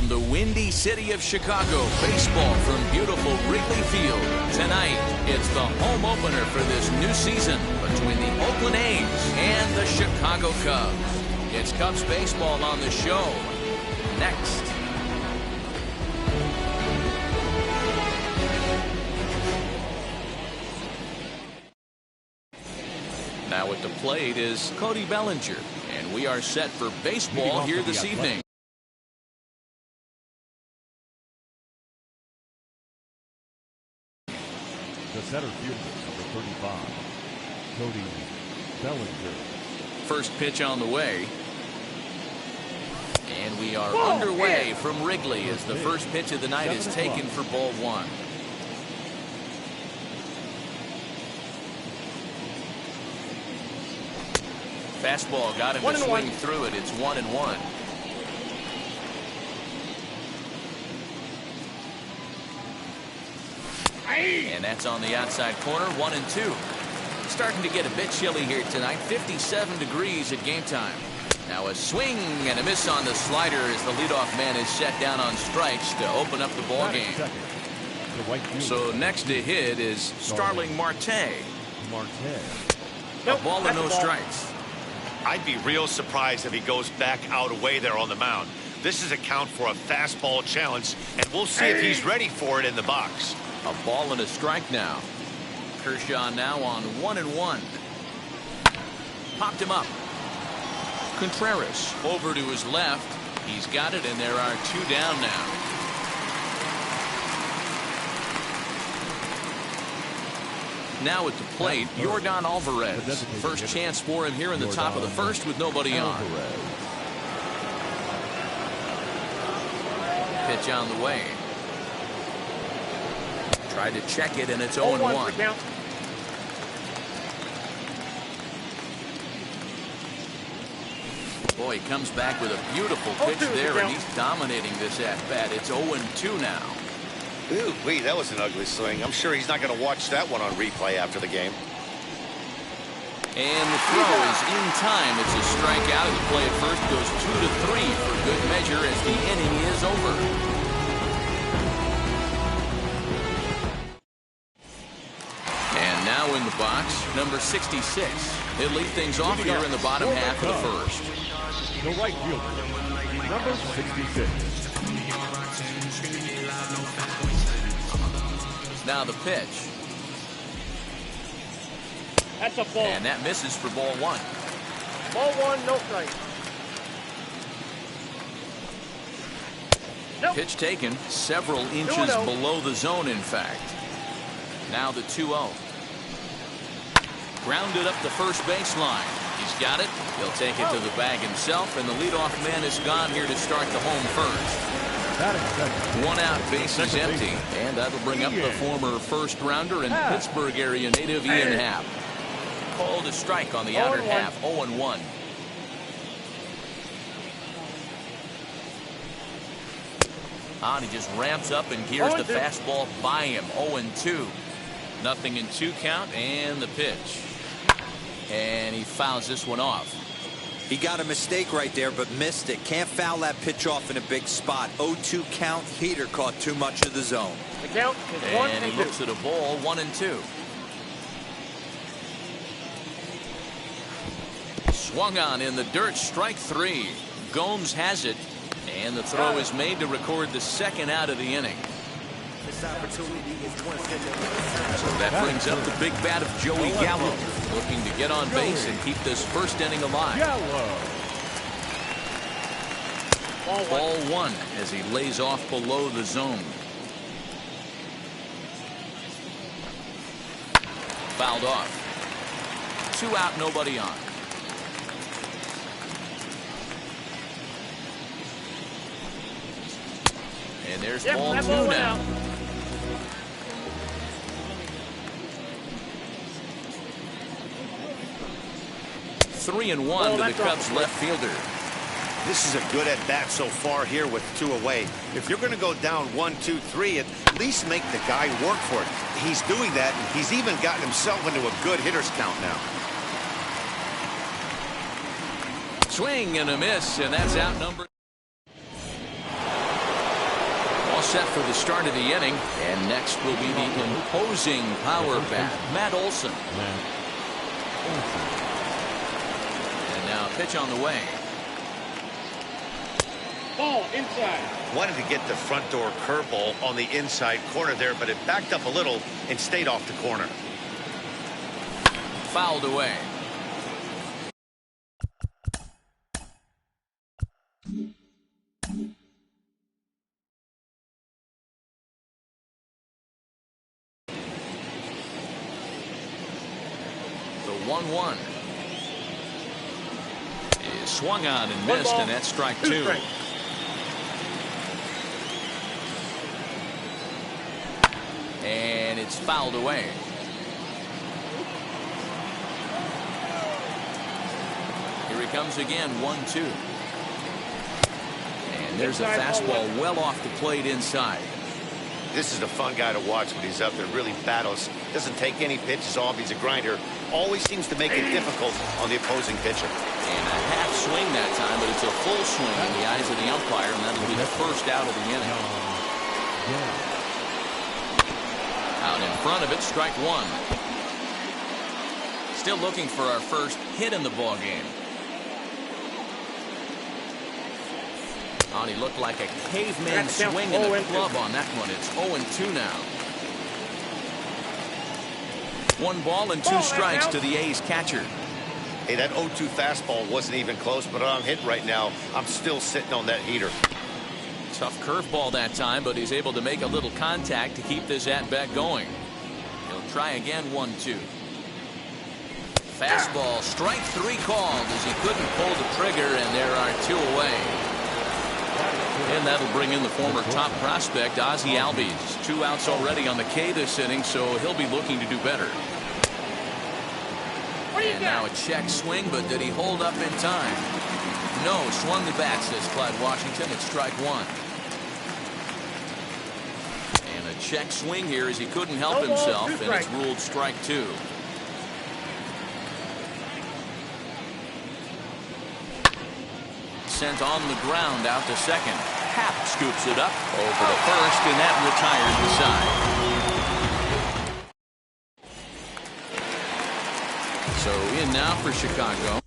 from the windy city of Chicago, baseball from beautiful Wrigley Field. Tonight, it's the home opener for this new season between the Oakland A's and the Chicago Cubs. It's Cubs baseball on the show. Next. Now at the plate is Cody Bellinger, and we are set for baseball here this evening. The center fielder, number 35, Cody Bellinger. First pitch on the way. And we are underway from Wrigley as the first pitch of the night is taken for ball one. Fastball got him to swing through it. It's 1-1. And that's on the outside corner, 1-2. Starting to get a bit chilly here tonight. 57 degrees at game time. Now a swing and a miss on the slider as the leadoff man is set down on strikes to open up the ball game. So next to hit is Starling Marte. A ball and no strikes. I'd be real surprised if he goes back out away there on the mound. This is a count for a fastball challenge, and we'll see if he's ready for it in the box. A ball and a strike now. Kershaw now on 1-1. Popped him up. Contreras over to his left. He's got it, and there are two down now. Now at the plate, Yordan Alvarez. First chance for him here in the top of the first with nobody on. Pitch on the way. Tried to check it, and it's 0-1. Boy, he comes back with a beautiful pitch there, and he's dominating this at-bat. It's 0-2 now. Ooh, wee, that was an ugly swing. I'm sure he's not going to watch that one on replay after the game. And the throw is in time. It's a strikeout. The play at first goes 2-3 for good measure as the inning is over. And now in the box, number 66. He'll lead things off here in the bottom half of the first. The right fielder, number 66. Now the pitch. That's a ball. And that misses for ball one. Ball one, no strike. Nope. Pitch taken several inches below the zone, in fact. Now the 2-0. Grounded up the first baseline. He's got it. He'll take it to the bag himself, and the leadoff man is gone here to start the home first. One out, base is empty, and that'll bring up the former first-rounder and Pittsburgh area native Ian Happ. Called a strike on the outer half, 0-1. And he just ramps up and gears the fastball by him, 0-2. Nothing in 2 count, and the pitch. And he fouls this one off. He got a mistake right there, but missed it. Can't foul that pitch off in a big spot. 0-2 count. Heater caught too much of the zone. The count is 1-2. And he looks at a ball, 1-2. Swung on in the dirt, strike 3. Gomes has it, and the throw is made to record the second out of the inning. So that brings up the big bat of Joey Gallo, looking to get on base and keep this first inning alive. Ball one as he lays off below the zone. Fouled off. 2 out, nobody on. And there's ball 2 now. Three and 1 to the Cubs left fielder. This is a good at-bat so far here with 2 away. If you're going to go down 1-2-3, at least make the guy work for it. He's doing that, and he's even gotten himself into a good hitter's count now. Swing and a miss, and that's out number. set for the start of the inning. And next will be the imposing power bat, Matt Olson. And now pitch on the way. Ball inside. Wanted to get the front door curveball on the inside corner there, but it backed up a little and stayed off the corner. Fouled away. The 1-1 is swung on and missed, and that's strike two. And it's fouled away. Here he comes again, 1-2. And there's a fastball well off the plate inside. This is a fun guy to watch when he's up there. Really battles. Doesn't take any pitches off. He's a grinder. Always seems to make it difficult on the opposing pitcher. And a half swing that time, but it's a full swing in the eyes of the umpire, and that'll be the first out of the inning. Out in front of it, strike one. Still looking for our first hit in the ball game. He looked like a caveman swinging a club on that one. It's 0-2 now. 1 ball and 2 strikes to the A's catcher. Hey, that 0-2 fastball wasn't even close, but I'm hit right now. I'm still sitting on that heater. Tough curveball that time, but he's able to make a little contact to keep this at-bat going. He'll try again, 1-2. Fastball, strike 3 called as he couldn't pull the trigger, and there are 2 away. And that'll bring in the former top prospect, Ozzie Albies. 2 outs already on the K this inning, so he'll be looking to do better. And now a check swing, but did he hold up in time? No, swung the bat, says Clyde Washington. It's strike 1. And a check swing here as he couldn't help himself, and it's ruled strike 2. Sent on the ground out to second. Happ scoops it up over to first, and that retires the side. So in now for Chicago.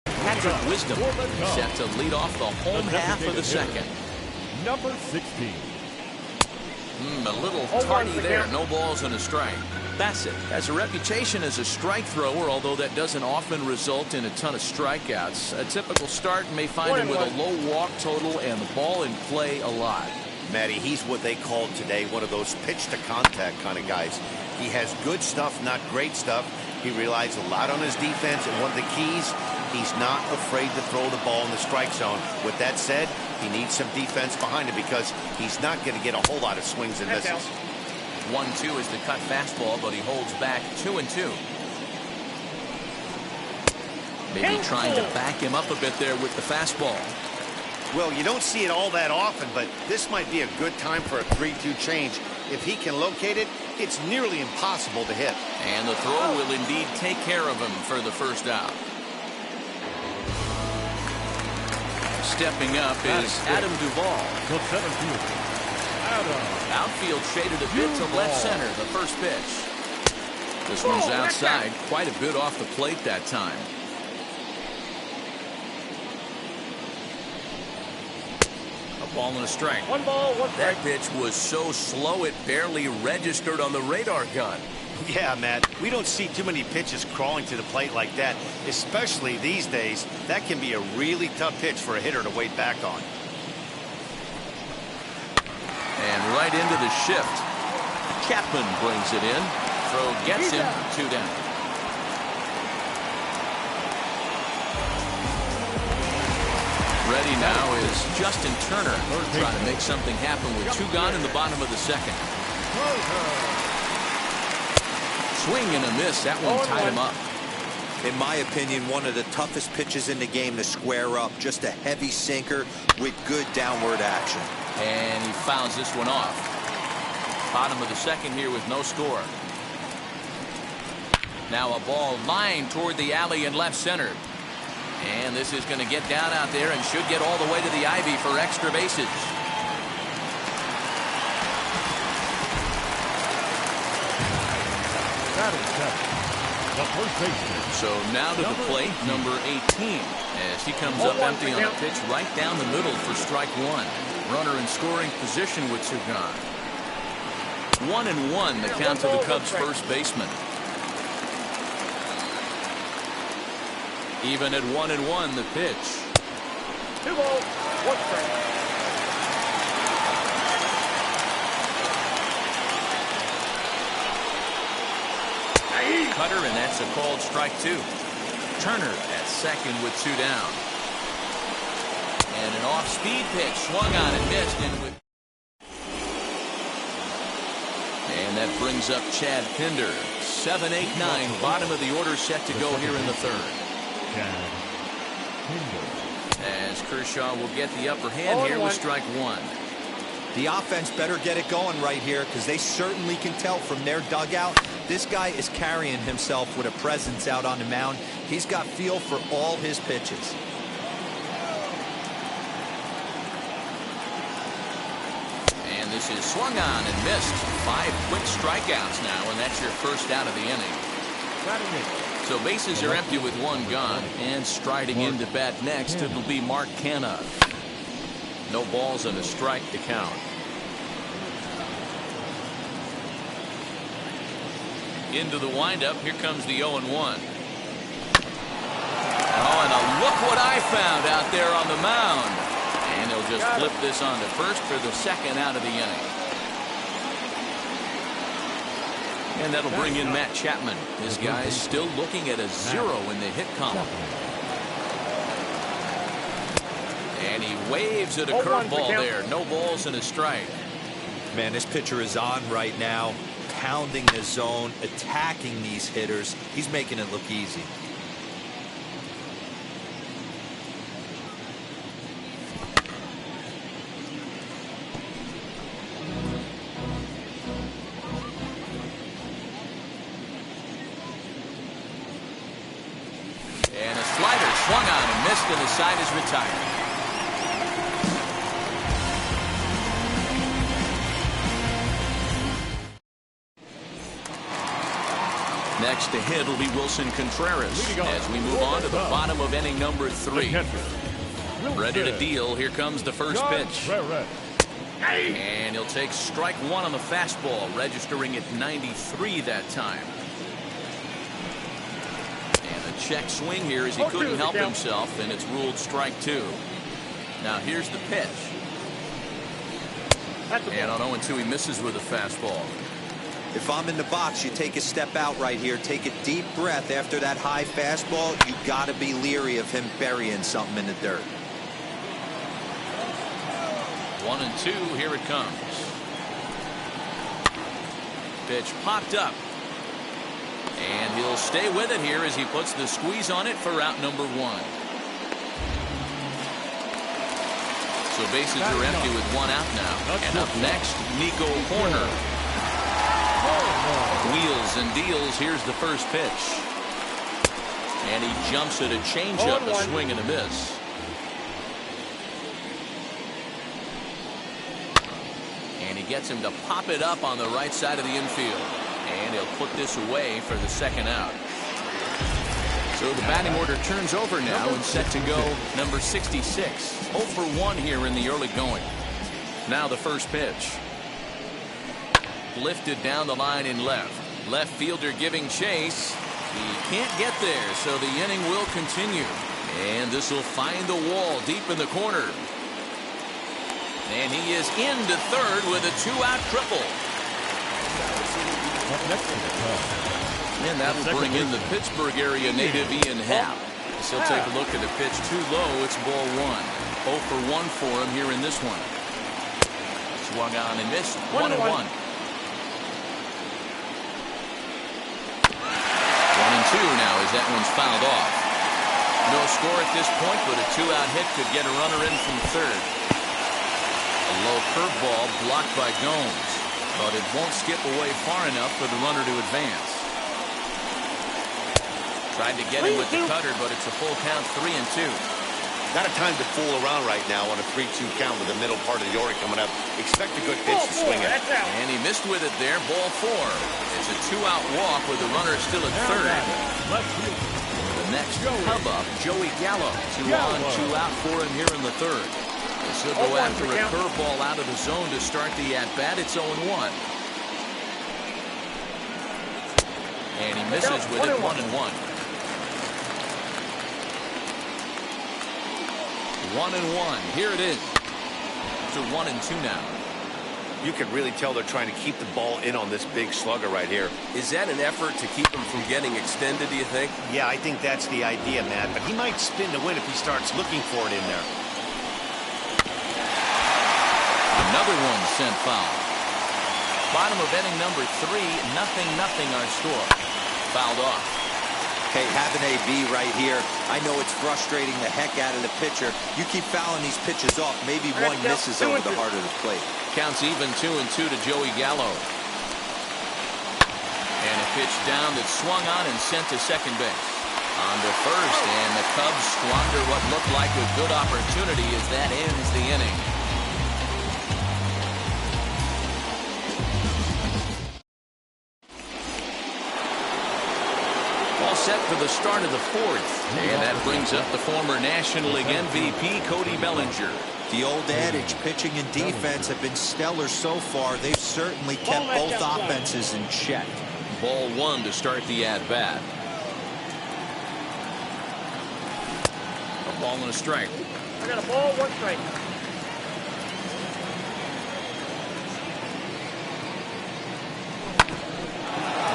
Patrick Wisdom set to lead off the home half of the second. Number 16. A little tardy there. No balls and a strike. Bassett has a reputation as a strike thrower, although that doesn't often result in a ton of strikeouts. A typical start may find him with a low walk total and the ball in play a lot. Matty, he's what they call today one of those pitch to contact kind of guys. He has good stuff, not great stuff. He relies a lot on his defense, and one of the keys, he's not afraid to throw the ball in the strike zone. With that said, he needs some defense behind him because he's not going to get a whole lot of swings and misses. 1-2 is the cut fastball, but he holds back 2-2. Maybe trying to back him up a bit there with the fastball. Well, you don't see it all that often, but this might be a good time for a 3-2 change. If he can locate it, it's nearly impossible to hit. And the throw will indeed take care of him for the first out. Stepping up is Adam Duvall. The center fielder, Adam. Outfield shaded a bit to left center, the first pitch. This one's outside, quite a bit off the plate that time. A ball and a strike. 1 ball, 1 strike. That pitch was so slow it barely registered on the radar gun. Yeah, Matt, we don't see too many pitches crawling to the plate like that, especially these days. That can be a really tough pitch for a hitter to wait back on. And right into the shift. Chapman brings it in. Throw gets him, 2 down. Ready now is Justin Turner, trying to make something happen with 2 gone in the bottom of the second. Swing and a miss. That one tied him up. In my opinion, one of the toughest pitches in the game to square up. Just a heavy sinker with good downward action. And he fouls this one off. Bottom of the second here with no score. Now a ball lined toward the alley in left center. And this is going to get down out there and should get all the way to the ivy for extra bases. The first baseman. So now to the plate, number 18, as he comes up empty on a pitch right down the middle for strike one. Runner in scoring position with two gone. 1-1 the count to the Cubs' first baseman. Even at 1-1 the pitch. 2 balls, 1 strike. Cutter, and that's a called strike two. Turner at second with two down. And an off-speed pitch swung on and missed. And that brings up Chad Pinder. 7-8-9, bottom of the order set to go here in the third. As Kershaw will get the upper hand here with strike one. The offense better get it going right here, because they certainly can tell from their dugout this guy is carrying himself with a presence out on the mound. He's got feel for all his pitches. And this is swung on and missed. 5 quick strikeouts now, and that's your first out of the inning. So bases are empty with one gone, and striding in to bat next, it'll be Mark Canha. No balls and a strike to count. Into the windup, here comes the 0-1. Oh, and look what I found out there on the mound. And they'll just flip this on to first for the second out of the inning. And that'll bring in Matt Chapman. This guy's still looking at a 0 in the hit column. And he waves at a curveball there. No balls and a strike. Man, this pitcher is on right now, pounding the zone, attacking these hitters. He's making it look easy. And a slider swung on and missed, and the side is retired. Next to hit will be Wilson Contreras as we move on to the bottom of inning number 3. Ready to deal. Here comes the first pitch. And he'll take strike one on the fastball, registering at 93 that time. And a check swing here as he couldn't help himself, and it's ruled strike two. Now here's the pitch. And on 0-2 he misses with a fastball. If I'm in the box, you take a step out right here, take a deep breath after that high fastball. You got to be leery of him burying something in the dirt. 1-2, here it comes. Pitch popped up. And he'll stay with it here as he puts the squeeze on it for out number 1. So bases are empty with one out now. And up next, Nico Horner. Wheels and deals. Here's the first pitch. And he jumps at a changeup, a swing and a miss. And he gets him to pop it up on the right side of the infield. And he'll put this away for the second out. So the batting order turns over now and set to go number 66. 0 for 1 here in the early going. Now the first pitch. Lifted down the line in left. Left fielder giving chase. He can't get there, so the inning will continue. And this will find the wall deep in the corner. And he is into third with a 2-out triple. And that'll bring in the Pittsburgh area native Ian Happ. So he'll take a look at the pitch too low. It's ball 1. 0 for 1 for him here in this one. Swung on and missed. 1-1. 1-2 now as that one's fouled off. No score at this point, but a 2-out hit could get a runner in from third. A low curveball blocked by Gomes. but it won't skip away far enough for the runner to advance. Tried to get him with the cutter, but it's a full count, 3-2. Not a time to fool around right now on a 3-2 count with the middle part of the order coming up. Expect a good pitch to swing it. And he missed with it there, ball 4. It's a 2-out walk with the runner still at third. The next hub up, Joey Gallo. 2 on, 2 out for him here in the third. As he'll go after a curveball out of the zone to start the at-bat. It's 0-1. And he misses with it, 1-1. 1-1. Here it is. It's a 1-2 now. You can really tell they're trying to keep the ball in on this big slugger right here. Is that an effort to keep him from getting extended, do you think? Yeah, I think that's the idea, Matt. But he might spin to win if he starts looking for it in there. Another one sent foul. Bottom of inning number 3, 0-0 our score. Fouled off. Hey, have an AB right here. I know it's frustrating the heck out of the pitcher. You keep fouling these pitches off, maybe one misses over the heart of the plate. Counts even 2-2 to Joey Gallo. And a pitch down that swung on and sent to second base. On to first, and the Cubs squander what looked like a good opportunity as that ends the inning. All set for the start of the fourth. And that brings up the former National League MVP, Cody Bellinger. The old adage, pitching and defense have been stellar so far. They've certainly kept both offenses in check. Ball 1 to start the at-bat. A ball and a strike. I got a ball, 1 strike.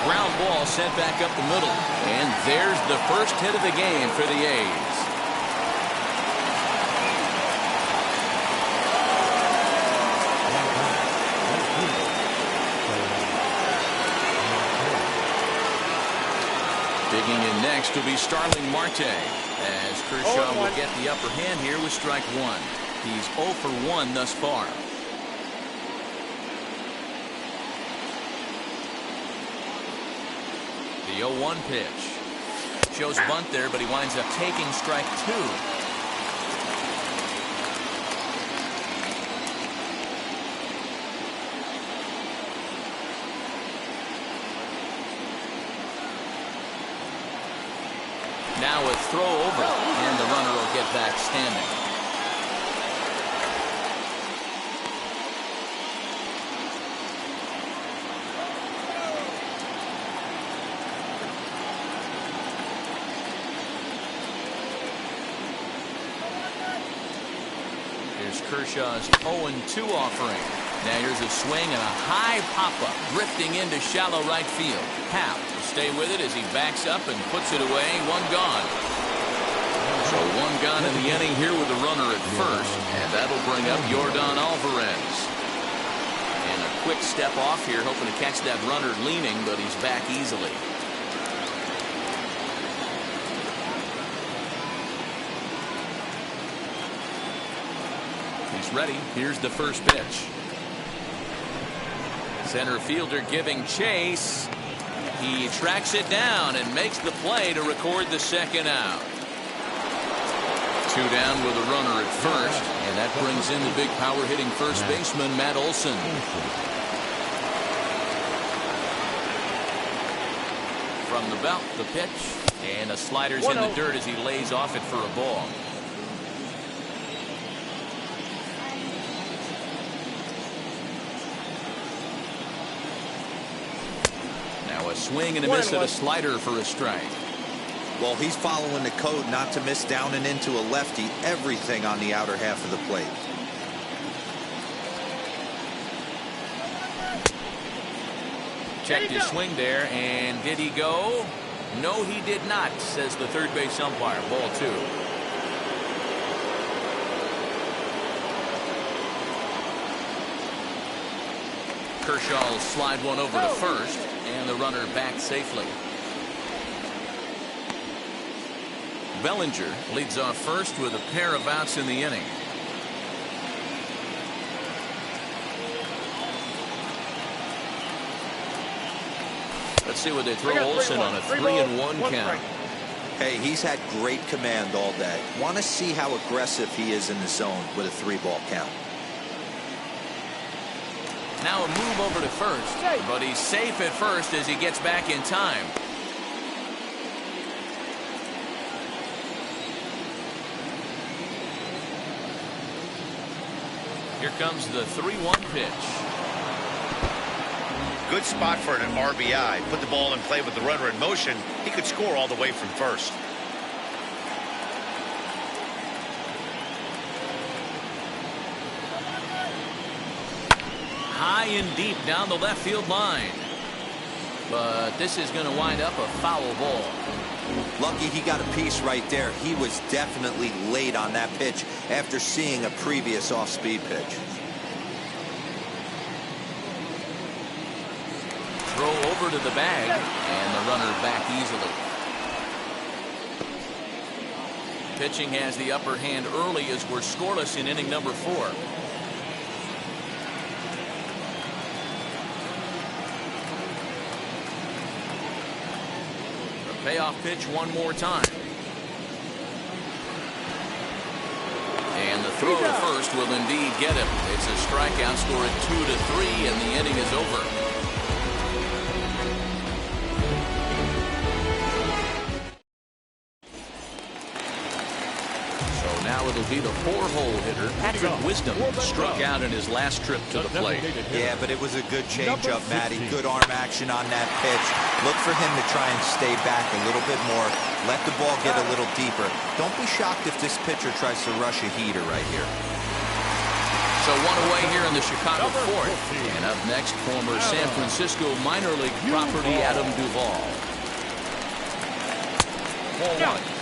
Ground ball sent back up the middle. And there's the first hit of the game for the A's. Digging in next will be Starling Marte, as Kershaw will get the upper hand here with strike 1. He's 0 for 1 thus far. The 0-1 pitch. Shows bunt there, but he winds up taking strike 2. Now a throw over, and the runner will get back standing. Here's Kershaw's 0-2 offering. Now here's a swing and a high pop-up, drifting into shallow right field. Happ will stay with it as he backs up and puts it away. 1 gone. So 1 gone in the inning here with the runner at first, and that'll bring up Yordan Alvarez. And a quick step off here, hoping to catch that runner leaning, but he's back easily. He's ready. Here's the first pitch. Center fielder giving chase. He tracks it down and makes the play to record the second out. 2 down with a runner at first, and that brings in the big power hitting first baseman Matt Olson. From the belt, the pitch, and a slider's in the dirt as he lays off it for a ball. Now a swing and a miss at a slider for a strike. Well, he's following the code not to miss down and into a lefty. Everything on the outer half of the plate. Checked his swing there, and did he go? No, he did not, says the third base umpire. Ball 2. Kershaw will slide one over to first, and the runner back safely. Bellinger leads off first with a pair of outs in the inning. Let's see what they throw Olsen on a 3-1 count. Hey, he's had great command all day. Want to see how aggressive he is in the zone with a 3-ball count. Now a move over to first, but he's safe at first as he gets back in time. Here comes the 3-1 pitch. Good spot for an RBI. Put the ball in play with the runner in motion. He could score all the way from first. High and deep down the left field line. But this is going to wind up a foul ball. Lucky he got a piece right there. He was definitely late on that pitch after seeing a previous off-speed pitch. Throw over to the bag, and the runner back easily. Pitching has the upper hand early as we're scoreless in inning number 4. Payoff pitch one more time. And the throw to first will indeed get him. It's a strikeout, score at 2-3, and the inning is over. So now it'll be the 4-hole hitter. Patrick Wisdom struck out in his last trip to the plate. Yeah, but it was a good changeup, Matty. Good arm action on that pitch. Look for him to try and stay back a little bit more. Let the ball get a little deeper. Don't be shocked if this pitcher tries to rush a heater right here. So one away here in the Chicago 4th. And up next, former San Francisco minor league property Adam Duvall. Ball 1.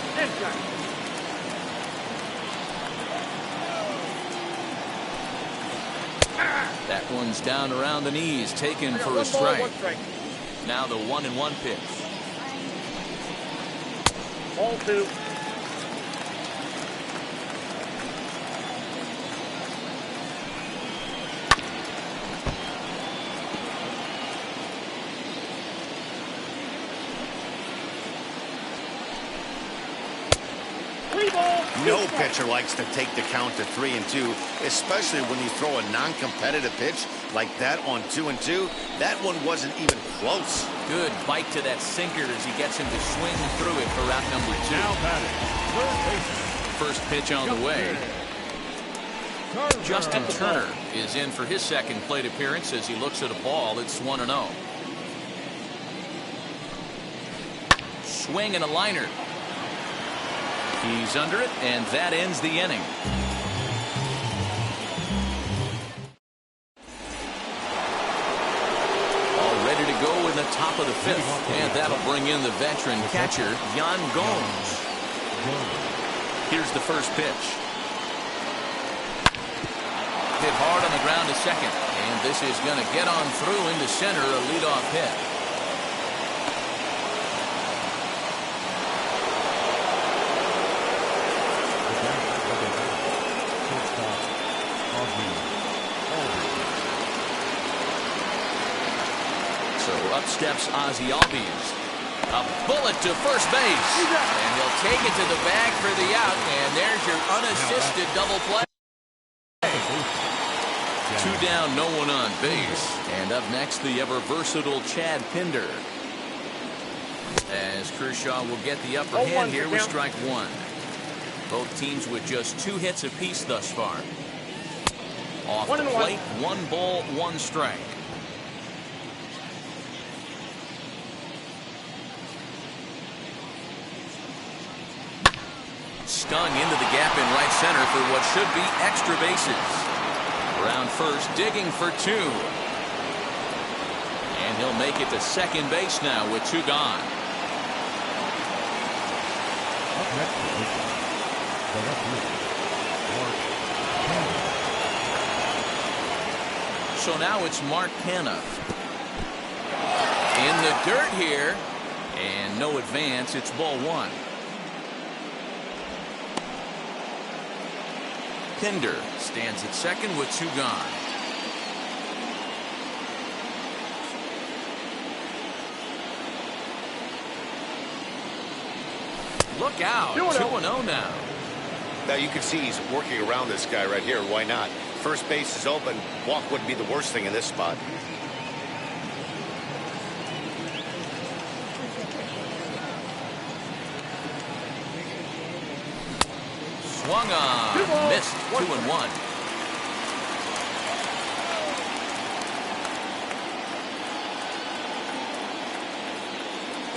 That one's down around the knees, taken for a strike. Now the 1-1 pitch. Ball 2. No pitcher likes to take the count to 3-2, especially when you throw a non-competitive pitch like that on 2-2. That one wasn't even close. Good bite to that sinker as he gets him to swing through it for route number 2. Now batting, First pitch on the way. Justin Turner is in for his second plate appearance as he looks at a ball. It's 1-0. Swing and a liner. He's under it, and that ends the inning. All ready to go in the top of the 5th, and that'll bring in the veteran catcher, Yan Gomes. Here's the first pitch. Hit hard on the ground to second, and this is going to get on through into center, a leadoff hit. Up steps Ozzie Albies. A bullet to first base. And he'll take it to the bag for the out. And there's your unassisted double play. 2 down, no one on base. And up next, the ever-versatile Chad Pinder. As Kershaw will get the upper hand here with strike 1. Both teams with just 2 hits apiece thus far. Off the plate, 1 ball, 1 strike. Stung into the gap in right center for what should be extra bases. Around first, digging for 2. And he'll make it to second base now with 2 gone. Up next position, the left fielder, Mark Canha. So now it's Mark Canha. In the dirt here. And no advance. It's ball 1. Pinder stands at second with 2 gone. Look out. 2-0 now. Now you can see he's working around this guy right here. Why not? First base is open. Walk wouldn't be the worst thing in this spot. Swung on. Missed. 2-1.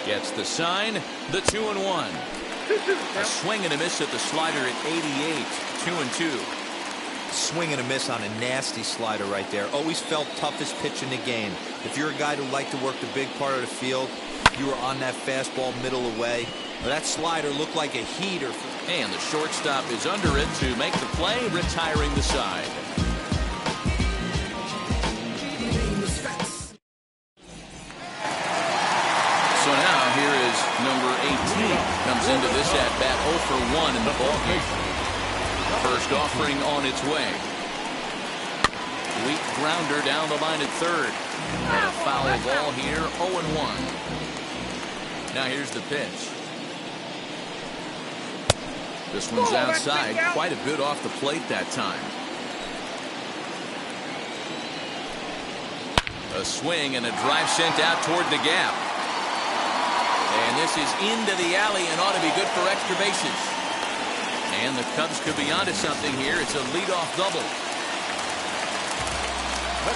Gets the sign. The 2-1. A swing and a miss at the slider at 88. 2-2. Swing and a miss on a nasty slider right there. Always felt toughest pitch in the game. If you're a guy who liked to work the big part of the field, you were on that fastball middle away. That slider looked like a heater. And the shortstop is under it to make the play, retiring the side. So now here is number 18. Comes into this at-bat 0 for 1 in the ballgame. First offering on its way. Weak grounder down the line at third. And a foul ball here, 0-1. Now here's the pitch. This one's outside, quite a bit off the plate that time. A swing and a drive sent out toward the gap. And this is into the alley and ought to be good for extra bases. And the Cubs could be onto something here. It's a leadoff double.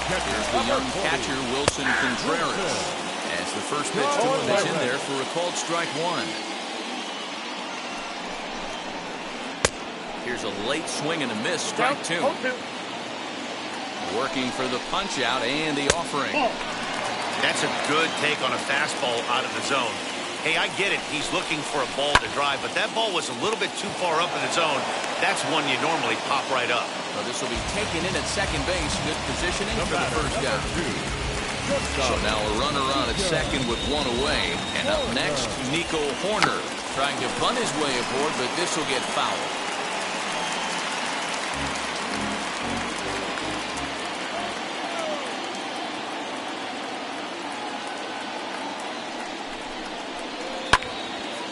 Here's the young catcher, Wilson Contreras. As the first pitch to him is in there for a called strike one. Here's a late swing and a miss, strike two. Working for the punch out and the offering. That's a good take on a fastball out of the zone. Hey, I get it. He's looking for a ball to drive, but that ball was a little bit too far up in the zone. That's one you normally pop right up. Well, this will be taken in at second base. Good positioning for the first down. So now a runner on at second with one away. And up next, Nico Horner trying to bunt his way aboard, but this will get fouled.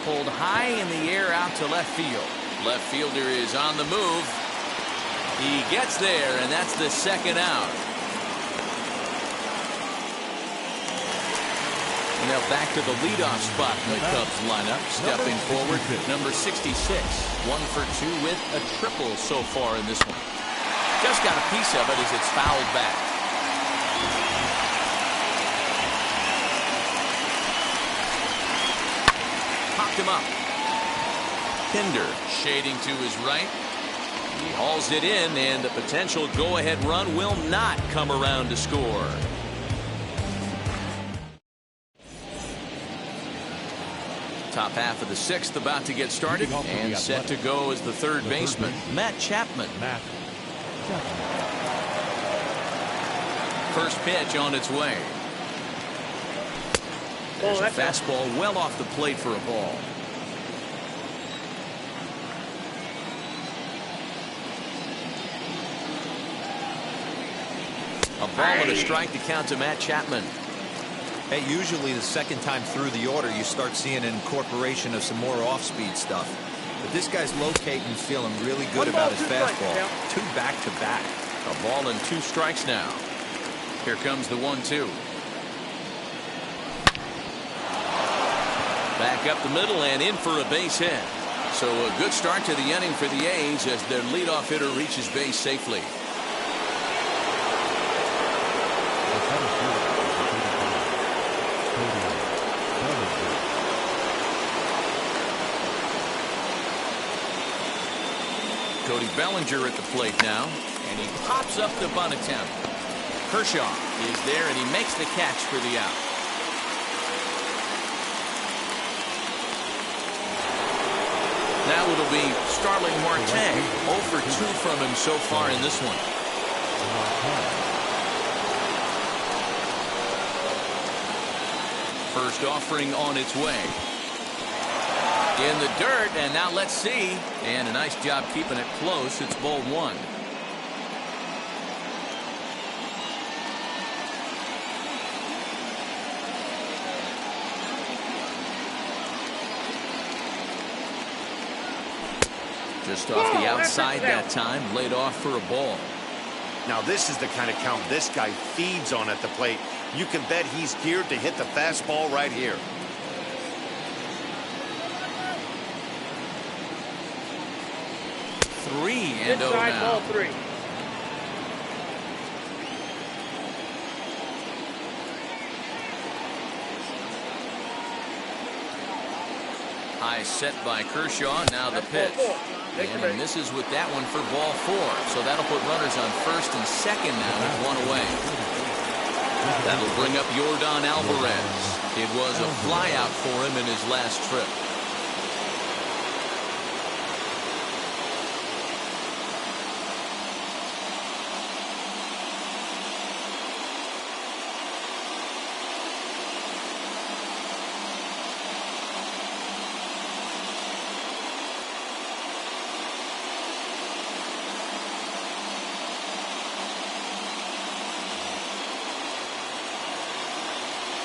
Pulled high in the air out to left field. Left fielder is on the move. He gets there, and that's the second out. Now back to the leadoff spot in the Cubs lineup. Stepping forward, number 66. 1 for 2 with a triple so far in this one. Just got a piece of it as it's fouled back. Popped him up. Pinder shading to his right. He hauls it in, and the potential go-ahead run will not come around to score. Top half of the sixth about to get started, and set to go as the third baseman, Matt Chapman. First pitch on its way. There's a fastball well off the plate for a ball. A ball and a strike to count to Matt Chapman. Hey, usually the second time through the order, you start seeing an incorporation of some more off-speed stuff. But this guy's locating and feeling really good about his fastball. 2 back-to-back. A ball and 2 strikes now. Here comes the 1-2. Back up the middle and in for a base hit. So a good start to the inning for the A's as their leadoff hitter reaches base safely. Cody Bellinger at the plate now, and he pops up the bunt attempt. Kershaw is there, and he makes the catch for the out. Now it'll be Starling Marte. 0 for 2 from him so far in this one. First offering on its way. In the dirt, and now let's see. And a nice job keeping it close. It's ball 1. Just off the outside that time, laid off for a ball. Now this is the kind of count this guy feeds on at the plate. You can bet he's geared to hit the fastball right here. Three and oh Inside now. ball 3. High set by Kershaw. Now the pitch. And misses with that one for ball 4. So that'll put runners on first and second now with one away. That'll bring up Yordan Alvarez. It was a flyout for him in his last trip.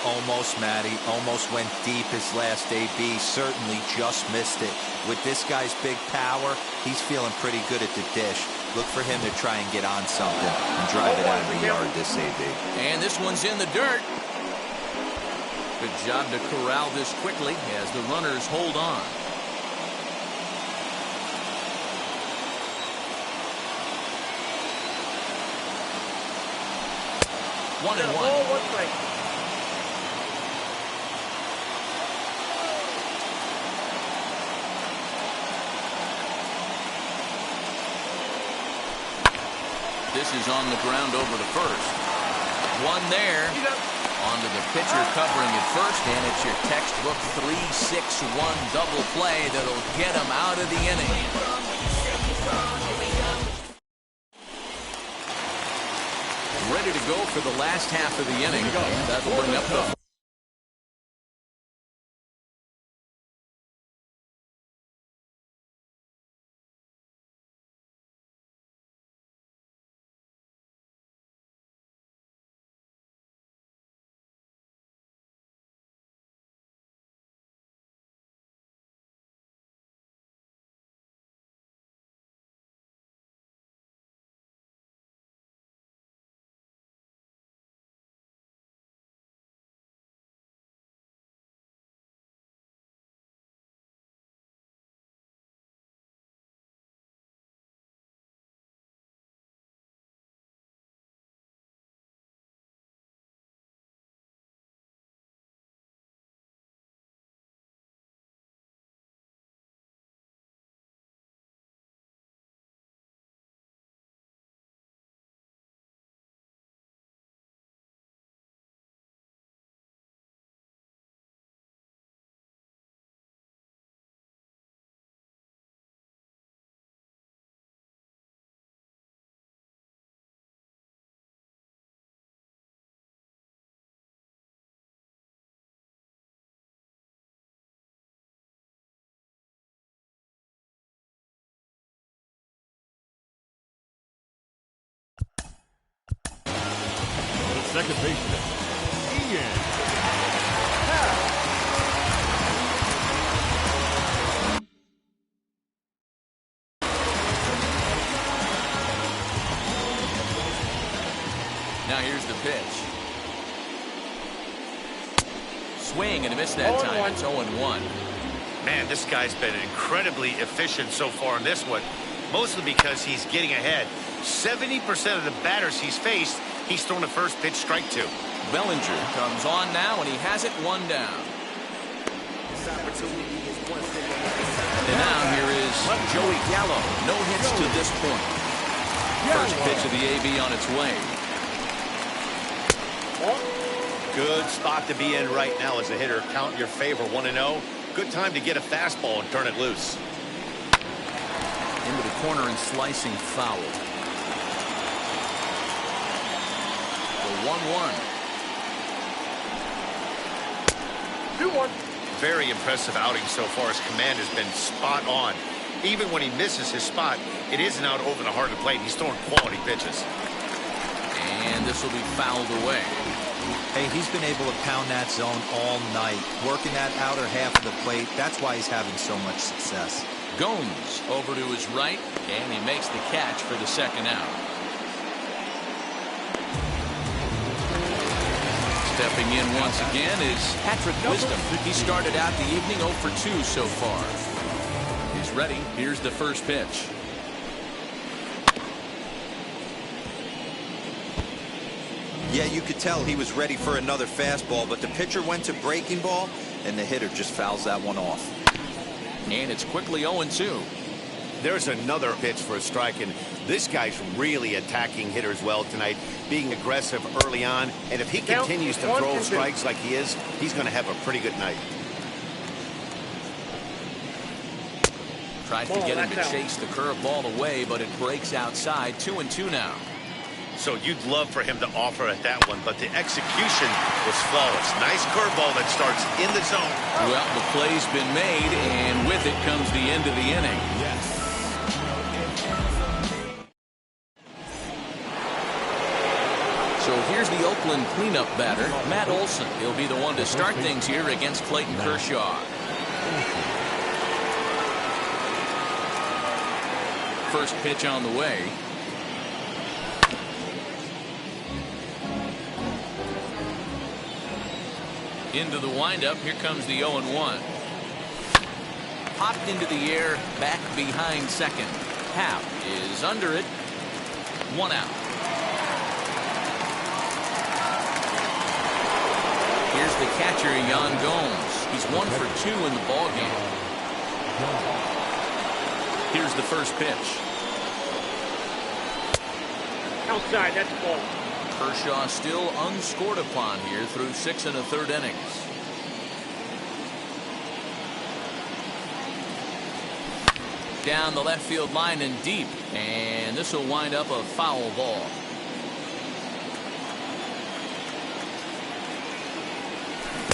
Almost, Matty. Almost went deep his last AB. Certainly just missed it. With this guy's big power, he's feeling pretty good at the dish. Look for him to try and get on something and drive it out of the yard this AB. And this one's in the dirt. Good job to corral this quickly as the runners hold on. One and one. Ball 1 strike. This is on the ground over to first. One there. Onto the pitcher covering at first, and it's your textbook 3-6-1 double play that'll get him out of the inning. Ready to go for the last half of the inning. That'll bring up the Second baseman, Ian. Now here's the pitch. Swing and a miss that time. It's 0-1. Man, this guy's been incredibly efficient so far in this one, mostly because he's getting ahead. 70% of the batters he's faced, he's thrown a first pitch strike to. Bellinger comes on now, and he has it one down. And now here is Joey Gallo. No hits to this point. First pitch of the AB on its way. Good spot to be in right now as a hitter. Count your favor, 1-0. Good time to get a fastball and turn it loose. Into the corner and slicing foul. The 1-1. 2-1. Very impressive outing so far. His command has been spot on. Even when he misses his spot, it isn't out over the heart of the plate. He's throwing quality pitches. And this will be fouled away. Hey, he's been able to pound that zone all night, working that outer half of the plate. That's why he's having so much success. Gomes over to his right, and he makes the catch for the second out. Stepping in once again is Patrick Wisdom. He started out the evening 0 for 2 so far. He's ready. Here's the first pitch. Yeah, you could tell he was ready for another fastball, but the pitcher went to breaking ball, and the hitter just fouls that one off. And it's quickly 0-2. There's another pitch for a strike, and this guy's really attacking hitters well tonight, being aggressive early on, and if he continues to throw strikes like he is, he's going to have a pretty good night. Tries to get him to chase the curveball away, but it breaks outside. 2-2 now. So you'd love for him to offer at that one, but the execution was flawless. Nice curveball that starts in the zone. Well, the play's been made, and with it comes the end of the inning. Yes. So here's the Oakland cleanup batter, Matt Olson. He'll be the one to start things here against Clayton Kershaw. First pitch on the way. Into the windup. Here comes the 0-1. Popped into the air, back behind second. Happ is under it. 1 out. Here's the catcher, Yan Gomes. He's 1 for 2 in the ballgame. Here's the first pitch. Outside, that's a ball. Kershaw still unscored upon here through 6 1/3 innings. Down the left field line and deep, and this will wind up a foul ball.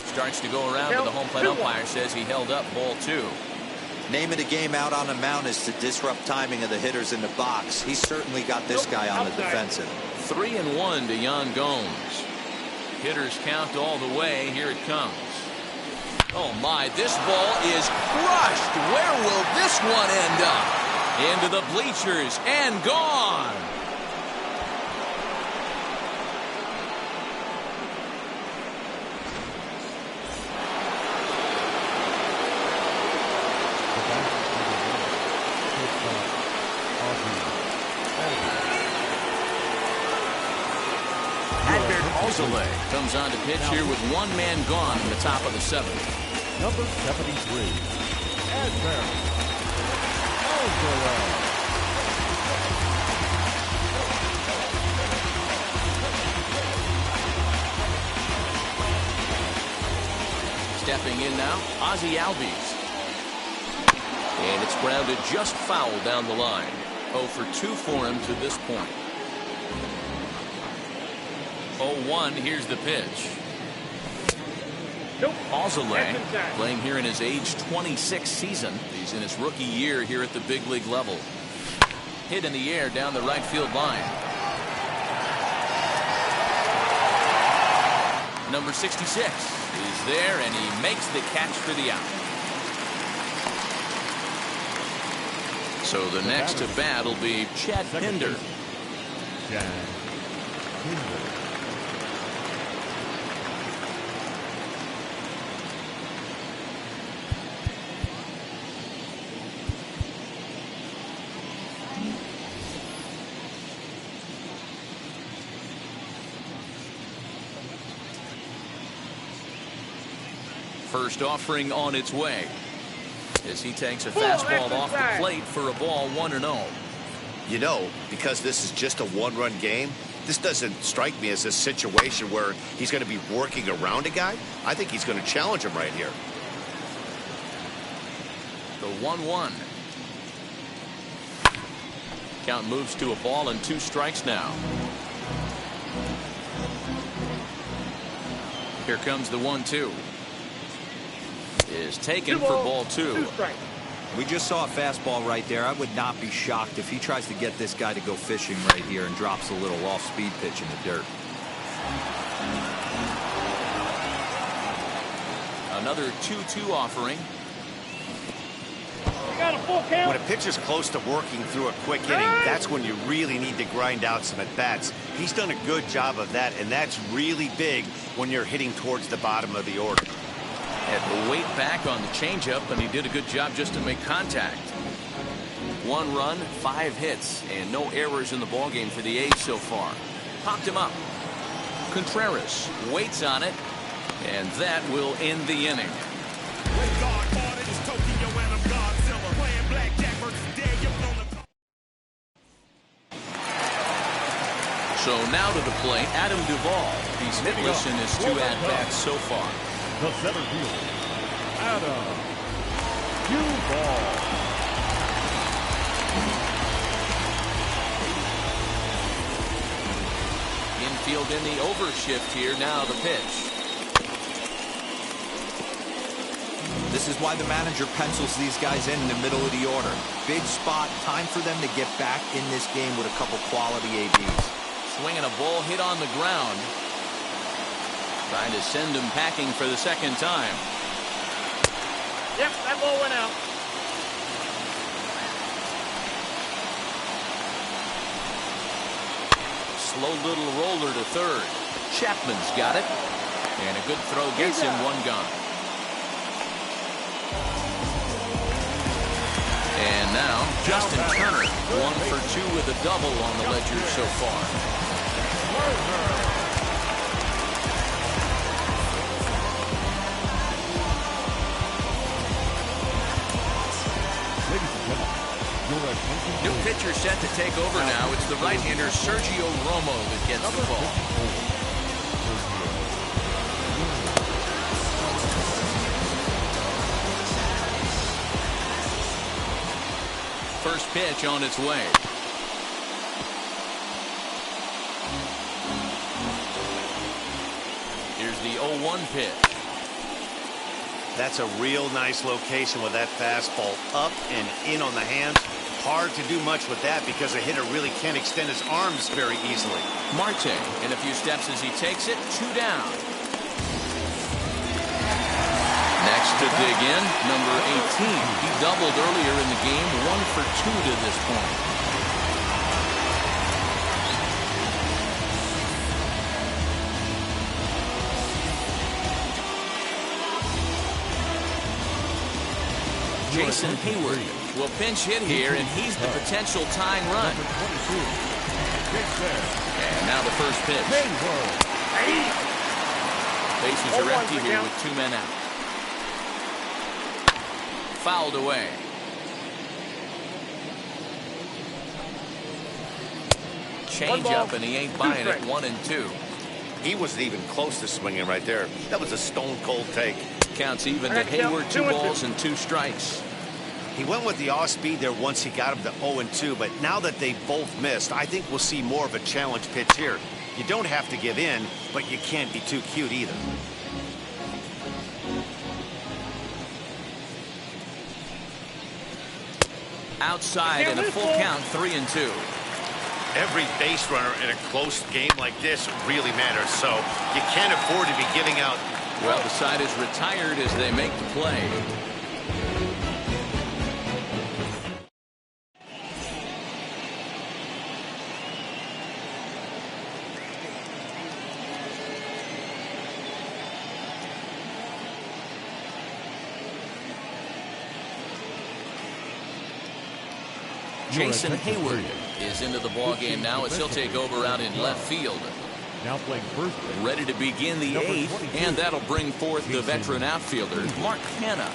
Starts to go around, but the home plate umpire says he held up ball 2. Name of the game out on the mound is to disrupt timing of the hitters in the box. He's certainly got this guy on the defensive. 3-1 to Yan Gomes. Hitters count all the way. Here it comes. Oh my, this ball is crushed. Where will this one end up? Into the bleachers and gone. Comes on to pitch here with 1 man gone in the top of the 7th. Number 73. Adler. Stepping in now, Ozzie Albies. And it's grounded just foul down the line. 0 for 2 for him to this point. 0-1, here's the pitch. Ozzie playing here in his age 26 season. He's in his rookie year here at the big league level. Hit in the air down the right field line. Number 66 is there, and he makes the catch for the out. So the next to bat will be Chad Pinder. First offering on its way as he takes a fastball off the plate for a ball 1-0. You know, because this is just a 1-run game, this doesn't strike me as a situation where he's going to be working around a guy. I think he's going to challenge him right here. The 1-1. Count moves to a ball and 2 strikes now. Here comes the 1-2. Is taken for ball 2. We just saw a fastball right there. I would not be shocked if he tries to get this guy to go fishing right here and drops a little off-speed pitch in the dirt. Another 2-2 offering. Got a full count. When a pitcher's close to working through a quick inning, that's when you really need to grind out some at-bats. He's done a good job of that, and that's really big when you're hitting towards the bottom of the order. Had to wait back on the changeup, and he did a good job just to make contact. 1 run, 5 hits, and no errors in the ballgame for the A's so far. Popped him up. Contreras waits on it, and that will end the inning. So now to the plate, Adam Duvall. He's hitless in his 2 at-bats so far. The center fielder, Adam Duvall. Infield in the overshift here. Now the pitch. This is why the manager pencils these guys in the middle of the order. Big spot, time for them to get back in this game with a couple quality ABs. Swinging a ball hit on the ground. Trying to send him packing for the second time. Yep, that ball went out. Slow little roller to third. Chapman's got it. And a good throw gets him 1 gone. And now, Justin Turner, 1 for 2 with a double on the ledger so far. New pitcher set to take over now. It's the right-hander Sergio Romo that gets the ball. First pitch on its way. Here's the 0-1 pitch. That's a real nice location with that fastball up and in on the hands. Hard to do much with that because a hitter really can't extend his arms very easily. Marte in a few steps as he takes it. 2 down. Next to dig in, number 18. He doubled earlier in the game, 1 for 2 to this point. Jason Hayward will pinch hit here, and he's the potential tying run. And now the first pitch. Bases are empty here with 2 men out. Fouled away. Change up, and he ain't buying it. 1-2. He wasn't even close to swinging right there. That was a stone-cold take. Counts even to Hayward. 2 balls and 2 strikes. He went with the off-speed there once he got him to 0-2, but now that they both missed, I think we'll see more of a challenge pitch here. You don't have to give in, but you can't be too cute either. Outside and a full count. 3-2. Every base runner in a close game like this really matters, so you can't afford to be giving out. Well, the side is retired as they make the play. Jason Hayward is into the ballgame now as he'll take over out in left field. Now playing first. Ready to begin the 8th, and that'll bring forth the veteran outfielder, Mark Hanna.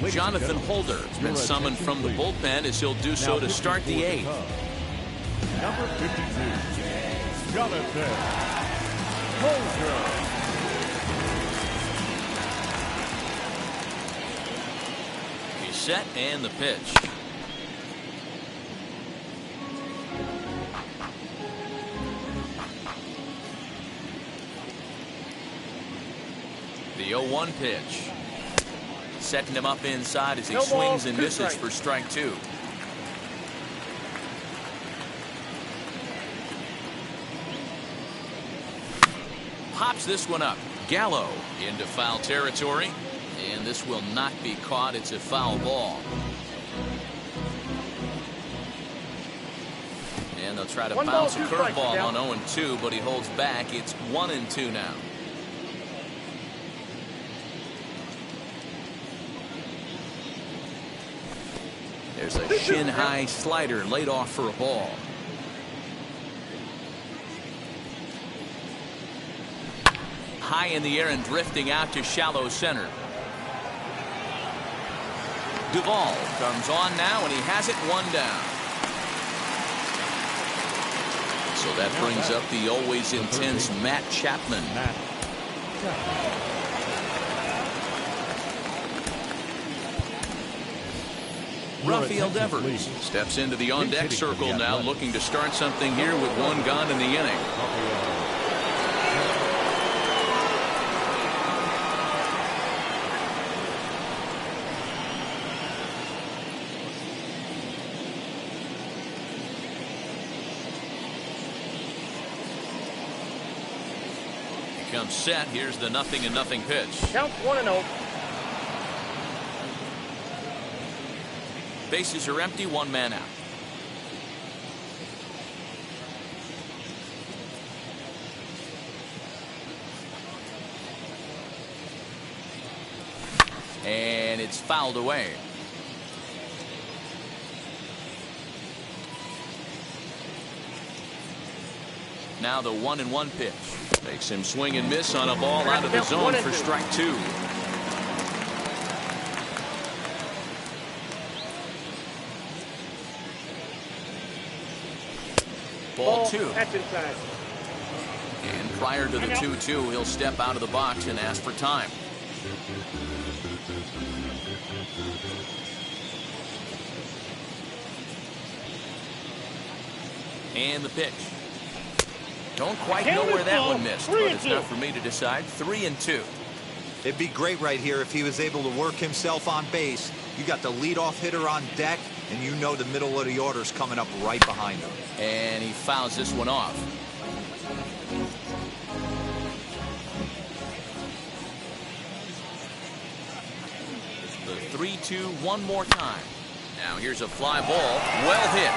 Jonathan Holder has been summoned from the bullpen as he'll do so to start the 8th. Number 52, Jonathan Holder. He's set and the pitch. The 0-1 pitch. Setting him up inside as he No ball, swings and 2 misses strikes. for strike 2. Pops this one up. Gallo into foul territory. And this will not be caught. It's a foul ball. And they'll try to 1 ball, bounce a 2 strikes, curveball Cal. on 0-2, but he holds back. It's 1-2 now. There's a shin-high slider laid off for a ball. High in the air and drifting out to shallow center. Duvall comes on now, and he has it 1 down. So that brings up the always intense Matt Chapman. Matt Chapman. Rafael Devers steps into the on-deck circle now, looking to start something here with 1 gone in the inning. He comes set. Here's the 0-0 pitch. Count 1-0. Bases are empty, 1 man out. And it's fouled away. Now the 1-1 pitch. Makes him swing and miss on a ball out of the zone for strike 2. Ball 2. That's inside. And prior to the 2-2, he'll step out of the box and ask for time. And the pitch. Don't quite know where that one missed, but it's not for me to decide. 3-2. It'd be great right here if he was able to work himself on base. You got the leadoff hitter on deck, and you know the middle of the order's coming up right behind him. And he fouls this one off. The 3-2 one more time. Now here's a fly ball. Well hit.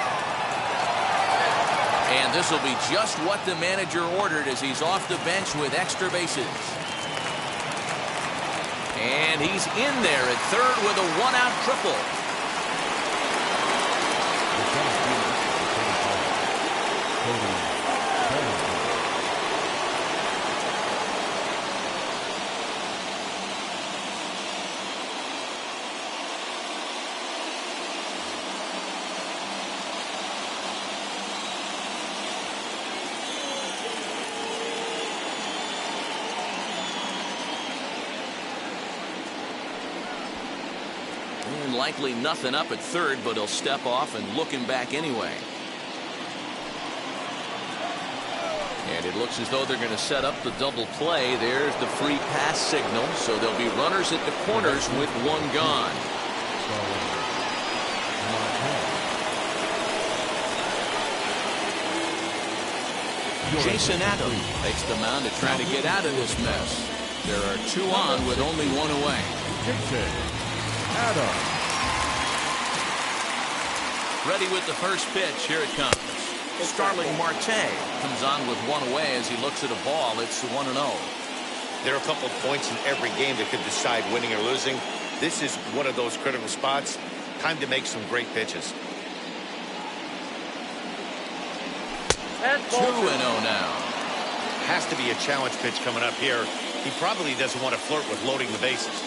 And this will be just what the manager ordered as he's off the bench with extra bases. And he's in there at third with a 1-out triple. Likely nothing up at third, but he'll step off and look him back anyway. And it looks as though they're going to set up the double play. There's the free pass signal, so there'll be runners at the corners with 1 gone. Jason Adams takes the mound to try to get out of this mess. There are 2 on with only 1 away. Jason Adams. Ready with the first pitch. Here it comes. Starling Marte comes on with 1 away as he looks at a ball. It's 1-0. There are a couple of points in every game that could decide winning or losing. This is one of those critical spots. Time to make some great pitches. 2-0 now. Has to be a challenge pitch coming up here. He probably doesn't want to flirt with loading the bases.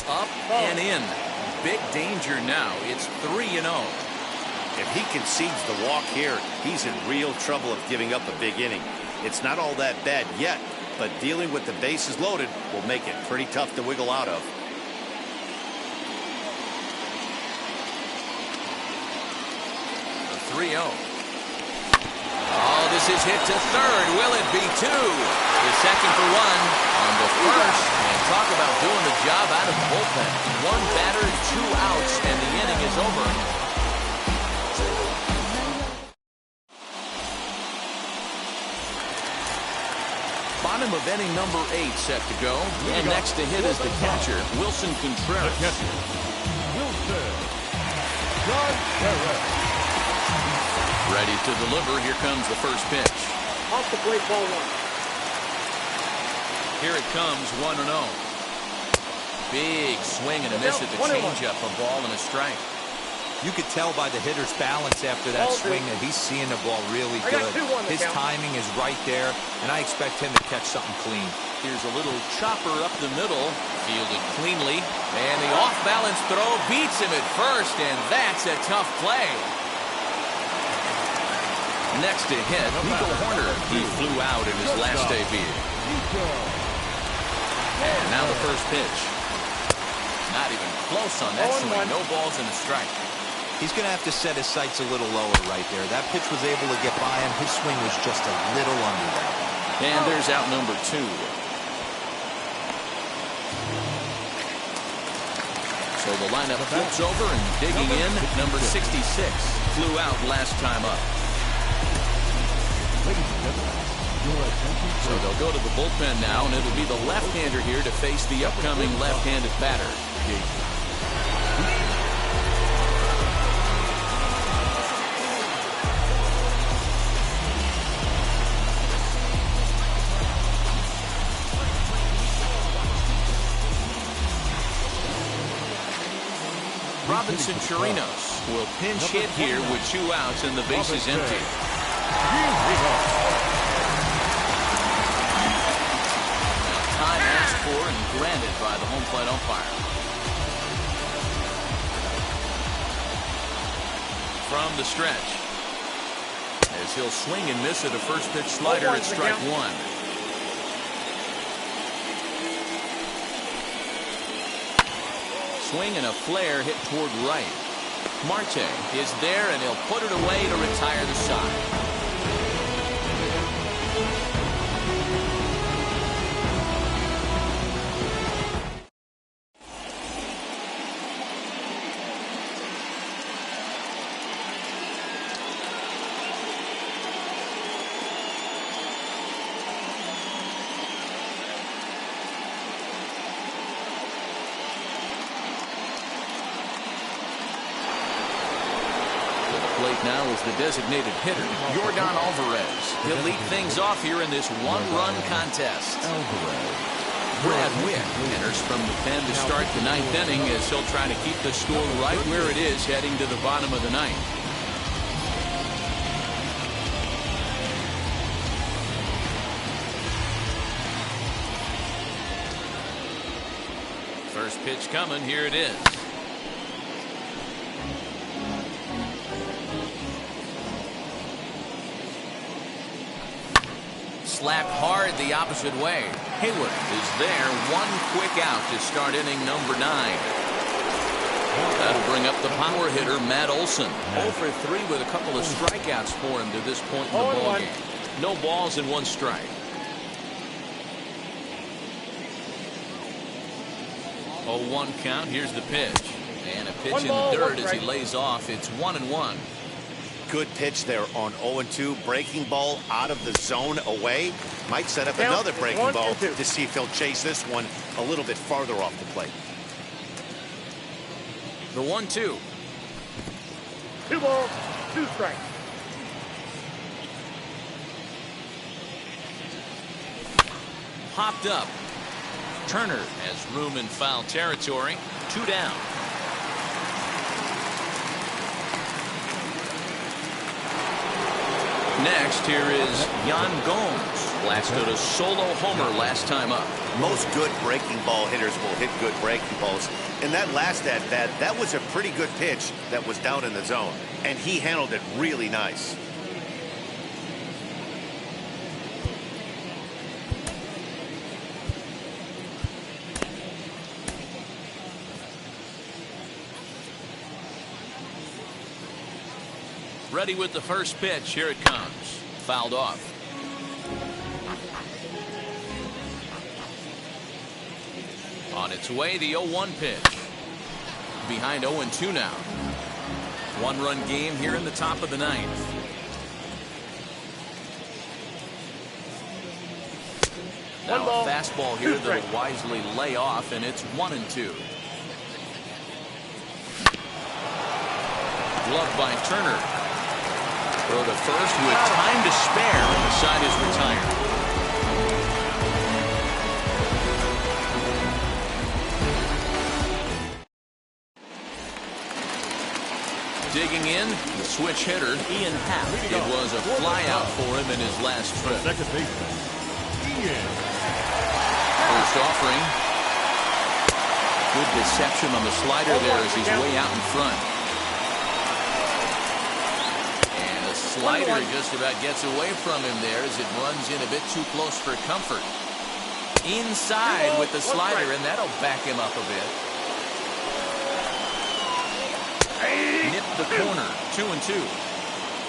Up and in. Big danger now. It's 3-0. If he concedes the walk here, he's in real trouble of giving up a big inning. It's not all that bad yet, but dealing with the bases loaded will make it pretty tough to wiggle out of. The 3-0. Oh, This is hit to third. Will it be two? The second for one on the first. And talk about doing the job out of the bullpen. One batter, 2 outs, and the inning is over. Bottom of inning number 8 set to go. And next to hit is the catcher, Wilson Contreras. Ready to deliver. Here comes the first pitch. Off the plate, ball 1. Here it comes, 1-0. Big swing and a miss at the changeup, a ball and a strike. You could tell by the hitter's balance after that swing that he's seeing the ball really good. His timing is right there, and I expect him to catch something clean. Here's a little chopper up the middle, fielded cleanly, and the off-balance throw beats him at first, and that's a tough play. Next to hit, Nico Horner. He flew out in his last debut. And now the first pitch. Not even close on that swing. No balls and a strike. He's going to have to set his sights a little lower right there. That pitch was able to get by him. His swing was just a little under that. And there's out number 2. So the lineup flips over and digging in. Number 66 flew out last time up. So they'll go to the bullpen now, and it'll be the left-hander here to face the upcoming left-handed batter. Robinson Chirinos will pinch hit here with 2 outs and the bases empty. Time asked for and granted by the home plate umpire. From the stretch, as he'll swing and miss at a first pitch slider at strike 1. Swing and a flare hit toward right. Marte is there, and he'll put it away to retire the side. Now is the designated hitter, Yordan Alvarez. He'll lead things off here in this one-run contest. Brad Witt enters from the pen to start the 9th inning as he'll try to keep the score right where it is heading to the bottom of the 9th. First pitch coming. Here it is. Slapped hard the opposite way. Hayward is there. 1 quick out to start inning number 9. That'll bring up the power hitter, Matt Olson. 0 for 3 with a couple of strikeouts for him to this point in the ballgame. No balls and 1 strike. 0-1 count. Here's the pitch. And a pitch in the dirt as he lays off. It's 1-1. Good pitch there on 0-2. Breaking ball out of the zone away. Might set up another breaking ball to see if he'll chase this one a little bit farther off the plate. The 1-2. 2 balls, 2 strikes. Popped up. Turner has room in foul territory. 2 down. Next, here is Yan Gomes. Blasted a solo homer last time up. Most good breaking ball hitters will hit good breaking balls. In that last at-bat, that was a pretty good pitch that was down in the zone. And he handled it really nice. Ready with the first pitch. Here it comes. fouled off. On its way, the 0-1 pitch. Behind 0-2 now. One-run game here in the top of the ninth. Now a fastball here that'll wisely lay off, and it's 1-2. Gloved by Turner. Throw to first with time to spare, and the side is retired. Digging in, the switch hitter, Ian Happ. It was a flyout for him in his last trip. Second baseman, Ian. First offering. Good deception on the slider there as he's way out in front. And the slider just about gets away from him there as it runs in a bit too close for comfort. Inside with the slider, and that'll back him up a bit. Nipped the corner, 2-2.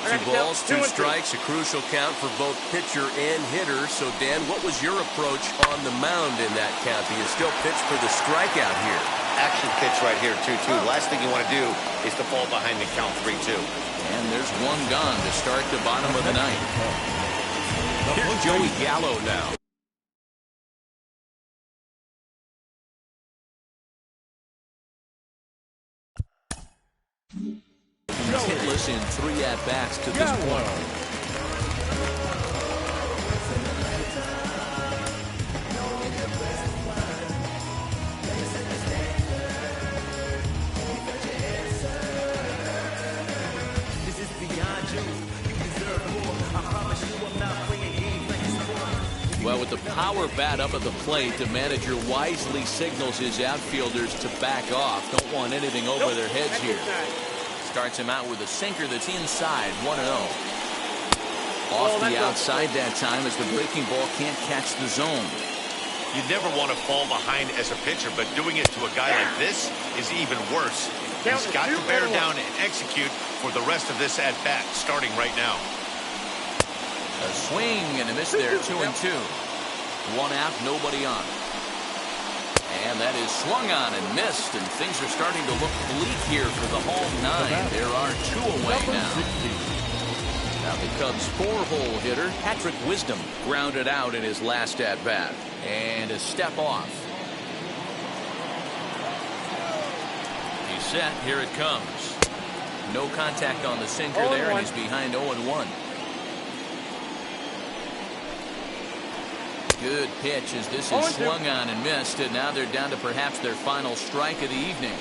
2 balls, 2 strikes, a crucial count for both pitcher and hitter. So, Dan, what was your approach on the mound in that count? Do you still pitch for the strikeout here? Action pitch right here, 2-2. Last thing you want to do is to fall behind the count 3-2. And there's one gone to start the bottom of the ninth. Here's Joey Gallo now. Hitless in 3 at-bats to this point. Well, with the power bat up at the plate, the manager wisely signals his outfielders to back off. Don't want anything over their heads here. Starts him out with a sinker that's inside, 1-0. Off the outside that time as the breaking ball can't catch the zone. You never want to fall behind as a pitcher, but doing it to a guy like this is even worse. He's got to bear down and execute for the rest of this at-bat, starting right now. A swing and a miss there, 2-2. 1 out, nobody on. And that is swung on and missed, and things are starting to look bleak here for the home 9. There are 2 away now. Now the Cubs' 4-hole hitter, Patrick Wisdom, grounded out in his last at-bat. And a step off. He's set, here it comes. No contact on the sinker there, and he's behind 0-1. Good pitch as this is swung on and missed, and now they're down to perhaps their final strike of the evening.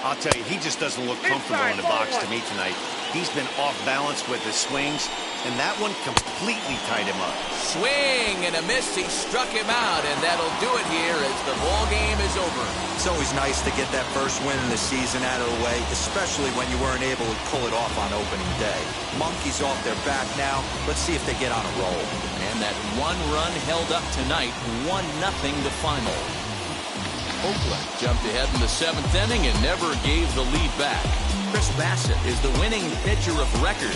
I'll tell you, he just doesn't look comfortable in the box to me tonight. He's been off balance with his swings, and that one completely tied him up. Swing and a miss. He struck him out, and that'll do it here as the ball game is over. It's always nice to get that first win in the season out of the way, especially when you weren't able to pull it off on opening day. Monkeys off their back now. Let's see if they get on a roll. And that 1 run held up tonight, 1-0 the final. Oakland jumped ahead in the 7th inning and never gave the lead back. Chris Bassett is the winning pitcher of record.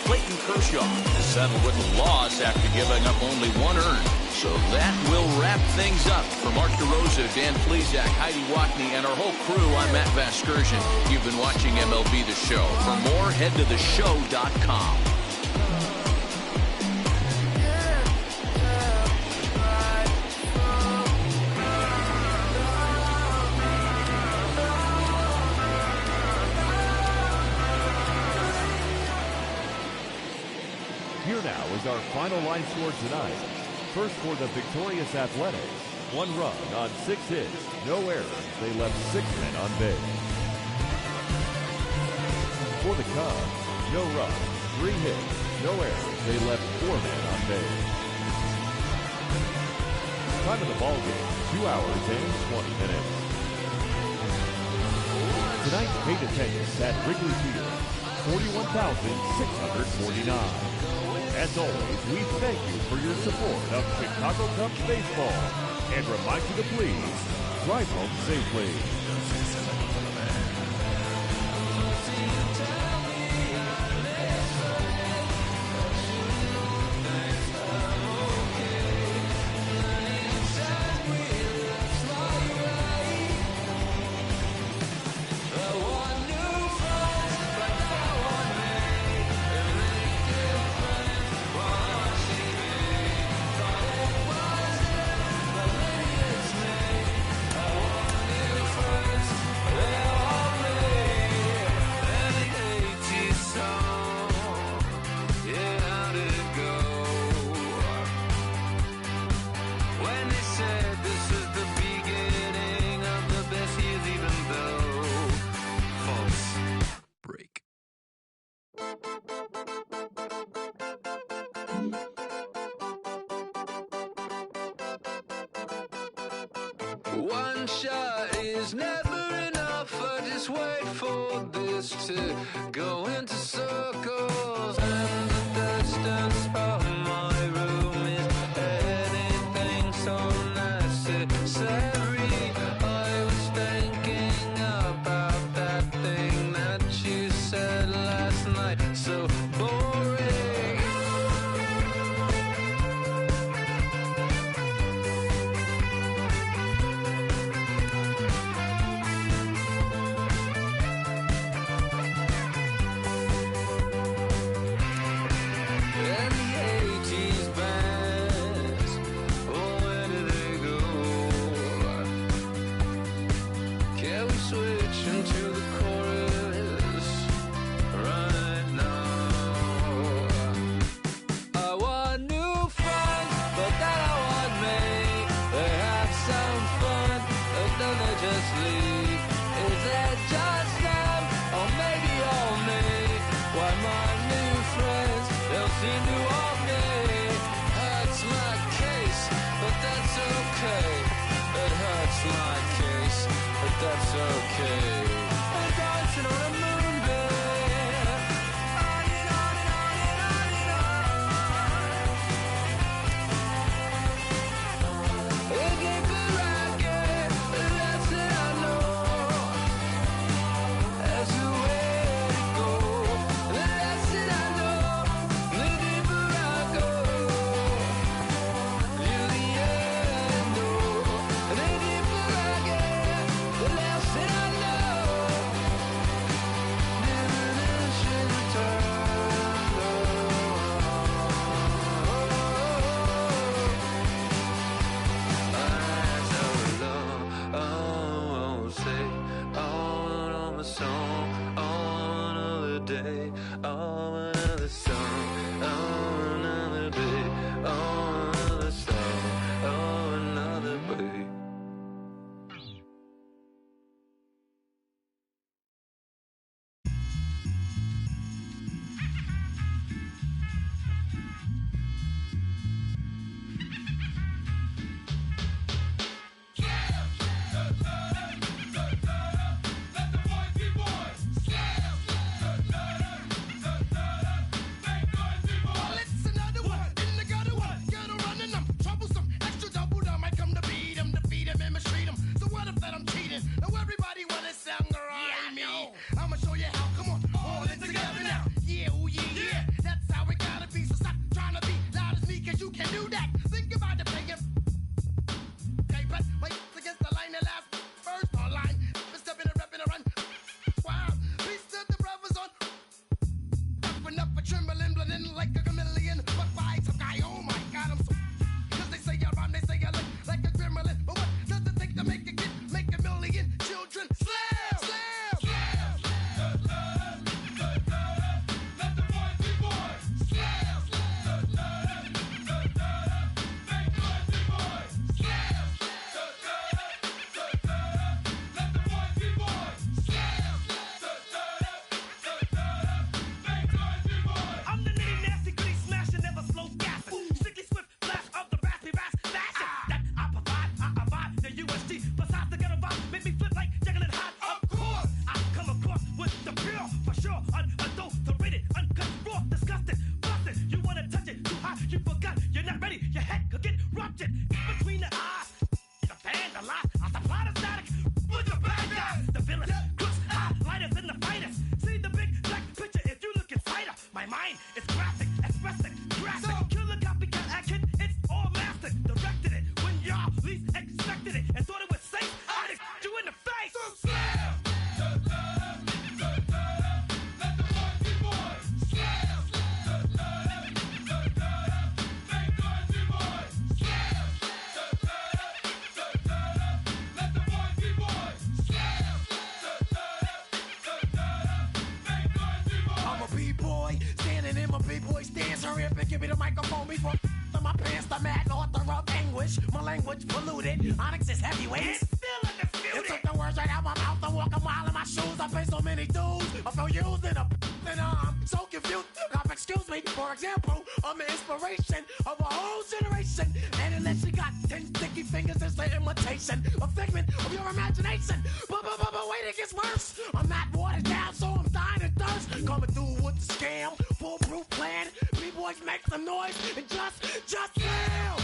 Clayton Kershaw has settled with a loss after giving up only 1 earned. So that will wrap things up. For Mark DeRosa, Dan Plesac, Heidi Watney, and our whole crew, I'm Matt Vasgersian. You've been watching MLB The Show. For more, head to theshow.com. Here now is our final line score tonight. First for the victorious Athletics. 1 run on 6 hits, no errors. They left 6 men on base. For the Cubs, no runs, 3 hits, no errors. They left 4 men on base. Time of the ball game, 2 hours and 20 minutes. Tonight's paid attendance at Wrigley Field, 41,649. As always, we thank you for your support of Chicago Cubs baseball and remind you to please drive home safely. afford this to go into circles, and the distance from my room is anything so necessary. I was thinking about that thing that you said last night, so boring. That's okay. I'm dancing on a moonbeam. On and on and on and on and on. It ain't the racket, that's it I know. That's the way to go. That's it I know. The deeper I go, you're the end. The deeper I get, the less that I know. Diminishing return. I so long, I won't say all on my song, on another day, on another song, on another day, on another song, on another day. It's another one in the gutter one. Get a running them. Troublesome. Extra double down. Might come to beat him, defeat him, and mistreat him. So what if that I'm cheating? Now everybody wanna sound right me. I'ma show you how. Come on. All in together now. Yeah, oh yeah, yeah. That's how it gotta be. So stop trying to be loud as me, cause you can do that. Think about the paying. Okay, but wait against the line that last first online. Stepping and repping and run. Wow. Peace to the brothers on. Up for trembling, blending like a chameleon. But by some guy, oh my God, I'm so. Cause they say I rhyme, they say I look like a gremlin. But what does it take to make a kid, make a million children? Slam! Slam! Slam! Let the boys be boys. Slam! Make boys be boys. Slam! Let the boys be boys. Slam! I'm the nitty nasty goody smasher, never slow gassing. Strictly swift flash of the raspy fashion that I provide the USG. Besides the ghetto vibe, make me flip like juggling hot. Of course, I come across with the pure, for sure, unadulterated, uncut, raw, disgusting, busted. You wanna touch it too high, you forgot, you're not ready. Your head could get ruptured between the eyes. The band, the lie, I supply the static with the bad guys, the villains, crooks, highlighters, and the fighters. See the big black picture if you look inside her. My mind is graphic, expressing, graphic. Killer copycat action, it's all mastered. Directed it when y'all least expected it and thought it was safe. I just you in the face. So slam! Let the boys be boys. Slam! Make boys be boys. Slam! Let the boys be boys. Slam! Make boys be boys. I'm a B-boy, standing in my B-boy stance. Hurry up and give me the microphone before my pants, the mad author of anguish. My language polluted. Onyx is heavyweight. It's still undisputed. It took the words right out my mouth to walk a mile in my shoes. I pay so many dues. I feel used in a and I'm so confused. I excuse me, for example, I'm an inspiration of a whole generation. And unless you got 10 sticky fingers, it's the imitation, a figment of your imagination. But wait, it gets worse. I'm not watered down, so I'm dying of thirst. Coming through with the scam, foolproof plan. B-boys make some noise and just fail.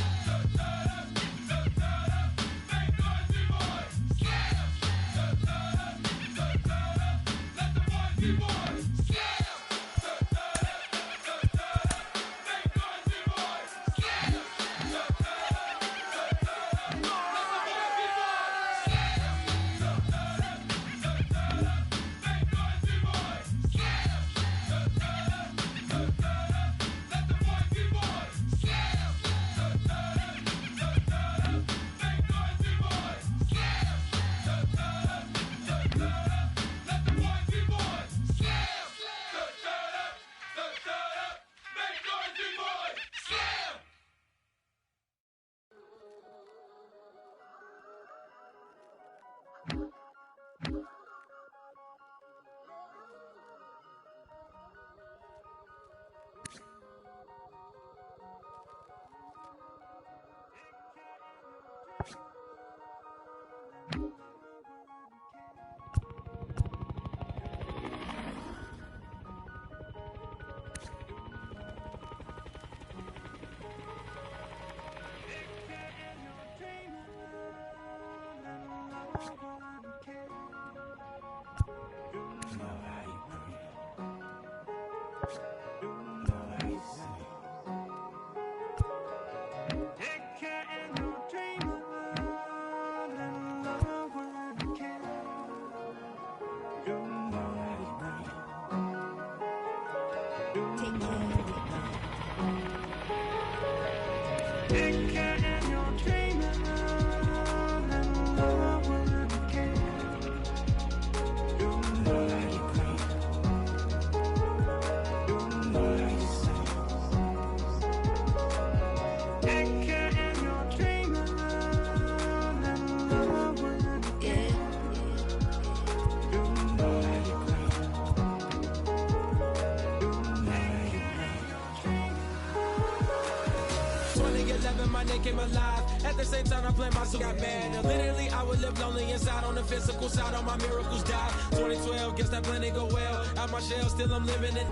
Came alive. At the same time, I planned my soul got mad. Literally, I would live lonely inside. On the physical side, all my miracles died. 2012, guess that plan didn't go well. Out my shell, still I'm living it.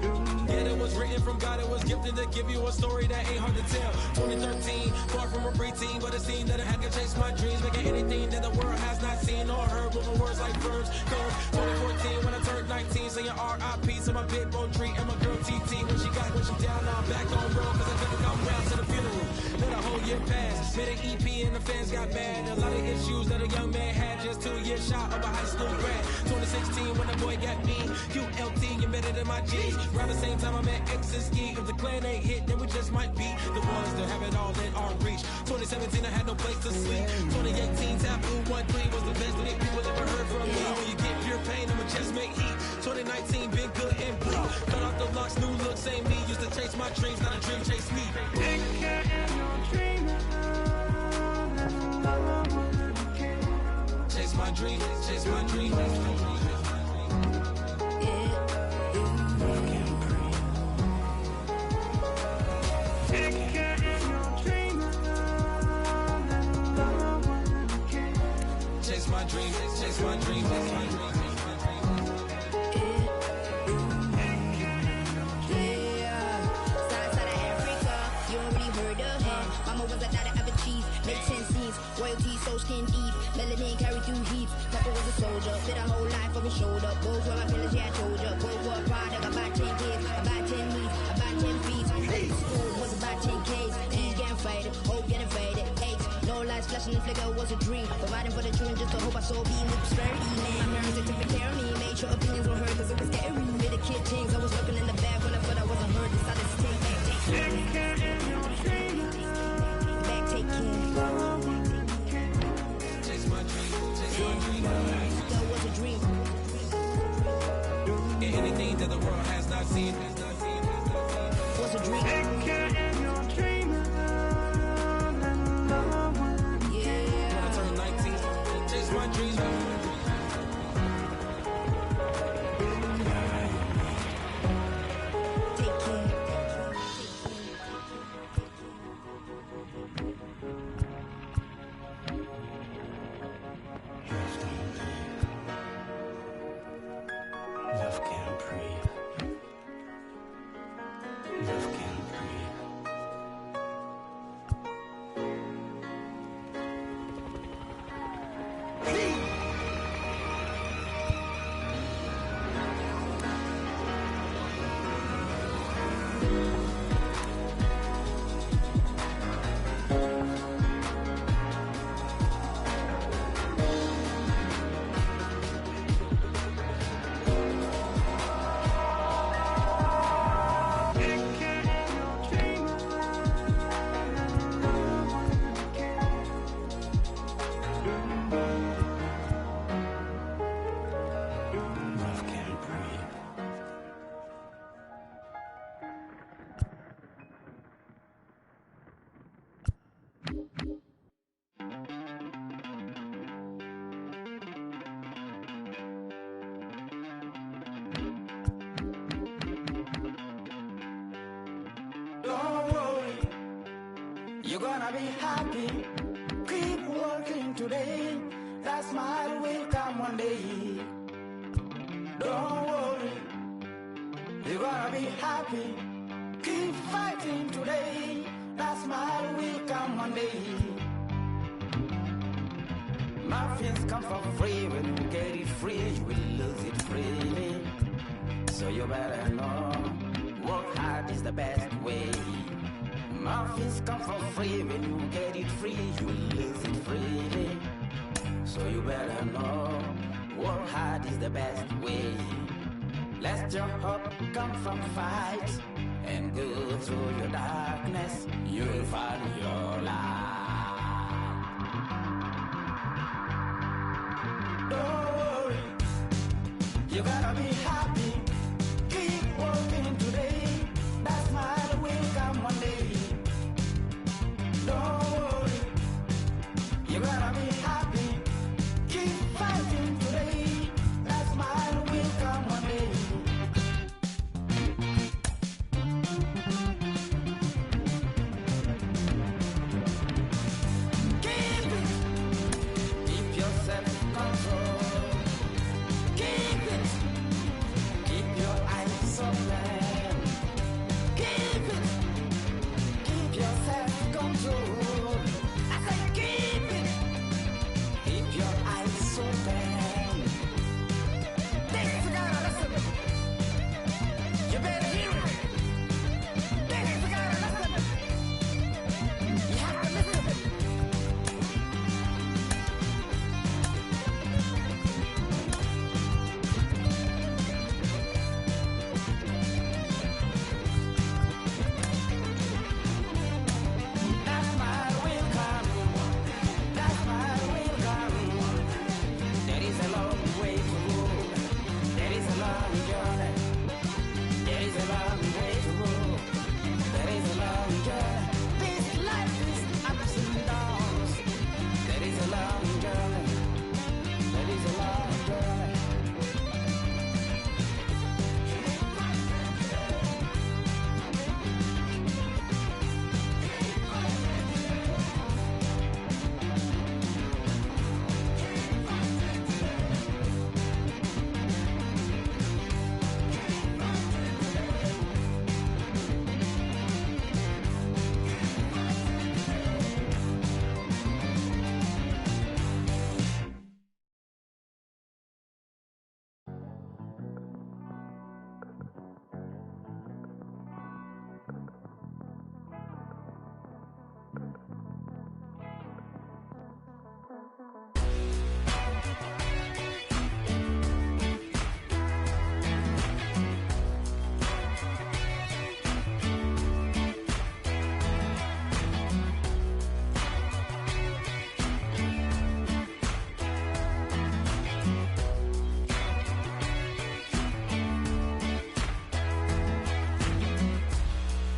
Yeah, it was written from God. It was gifted to give you a story that ain't hard to tell. 2013, far from a preteen, but it seemed that I had to chase my dreams, making anything that the world has not seen or heard. Moving words like verbs. 2014, when I turned 19, saying R.I.P. to my big bone tree and my girl TT. When she down, now I'm back on road, cause I couldn't come round to the funeral. Let a whole year pass. Made an EP and the fans got mad. A lot of issues that a young man had, just 2 years shy of a high school grad. 2016 when the boy got me, QLT embedded in my G's. Around the same time I met X and Ski. If the clan ain't hit, then we just might be the ones that have it all in our reach. 2017 I had no place to sleep. 2018 Taboo 1-3 was the best that people ever heard from me. When you get pure pain, I'ma just make heat. 2019 been good and blue. Cut off the locks, new looks, ain't me. Used to chase my dreams, not a dream chase me. Chase my dream, chase my dream. Chase my dream, chase my dream, chase my dream. Make 10 scenes, royalty so skin deep, melanin carry through heat. Papa was a soldier, fit a whole life on his shoulder. Both were my feelings, yeah I told ya. Both were a product, about 10 kids, about 10 weeks, about 10 feet. School was about 10 Ks, T's getting faded, hope getting faded. H, no lights flashing the flicker was a dream. Providing for the children just to hope I saw being with prosperity. Man, my parents took good care of me, made sure opinions were heard cause it was scary. Made a kid things, I was looking in the back when I thought I wasn't heard. Decided to take back, take care. Back, take care. That was a dream. Anything that the world has not seen was a dream. Yeah. When I turned 19, chase my dreams. Take care. You're gonna be happy. Keep working today. That smile will come one day. Don't worry. You're gonna be happy. Keep fighting today. That smile will come one day. Muffins come for free. When you get it free, you will lose it freely. So you better know, work hard is the best way. Muffins come for free. When you get it free, you will lose it freely. So you better know, work hard is the best way. Let your hope come from fight and go through your darkness. You'll find your light. Don't worry, you gotta be happy. Keep working today. That smile will come one day. Don't worry, you gotta be happy. Keep fighting today. That smile will come one day. Keep it. Keep your self-control. Keep it. Keep your eyes open. Keep it. Keep your self-control. I say keep it. Keep your eyes open. This is gotta listen. You better hear it. This is gotta listen. You have to listen. That smile will come. That smile will come. There is a long way to go. There is a long journey. There is a long way to go. There is a long journey. This life is ups and downs. There is a long journey. There is a long journey.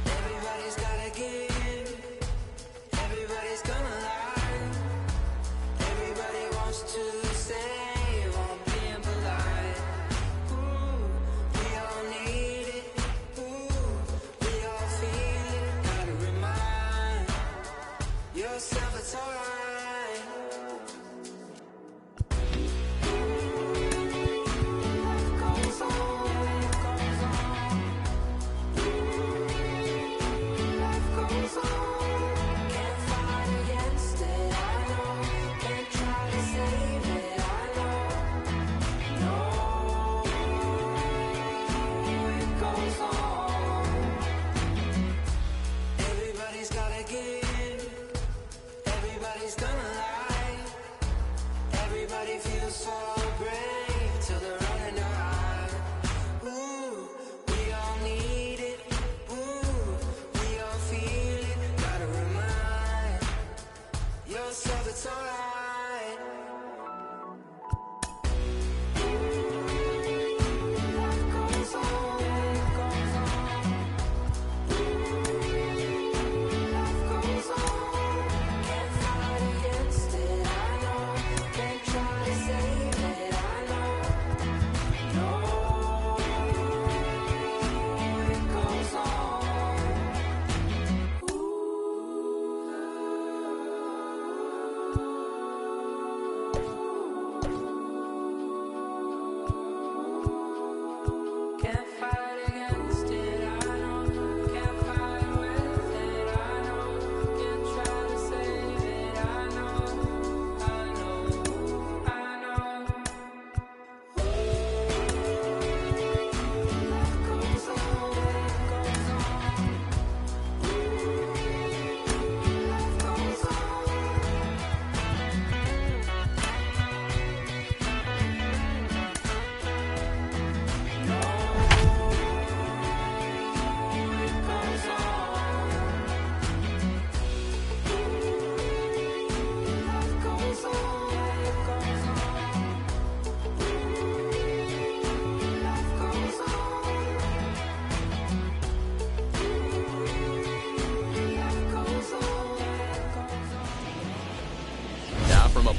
Everybody's gotta give. Everybody's gonna lie. Everybody wants to save on being polite. Ooh, we all need it. Ooh, we all feel it. Gotta remind yourself it's alright. Life goes on. Life goes on. Life goes on. Can't fight against it, I know. Can't try to save it.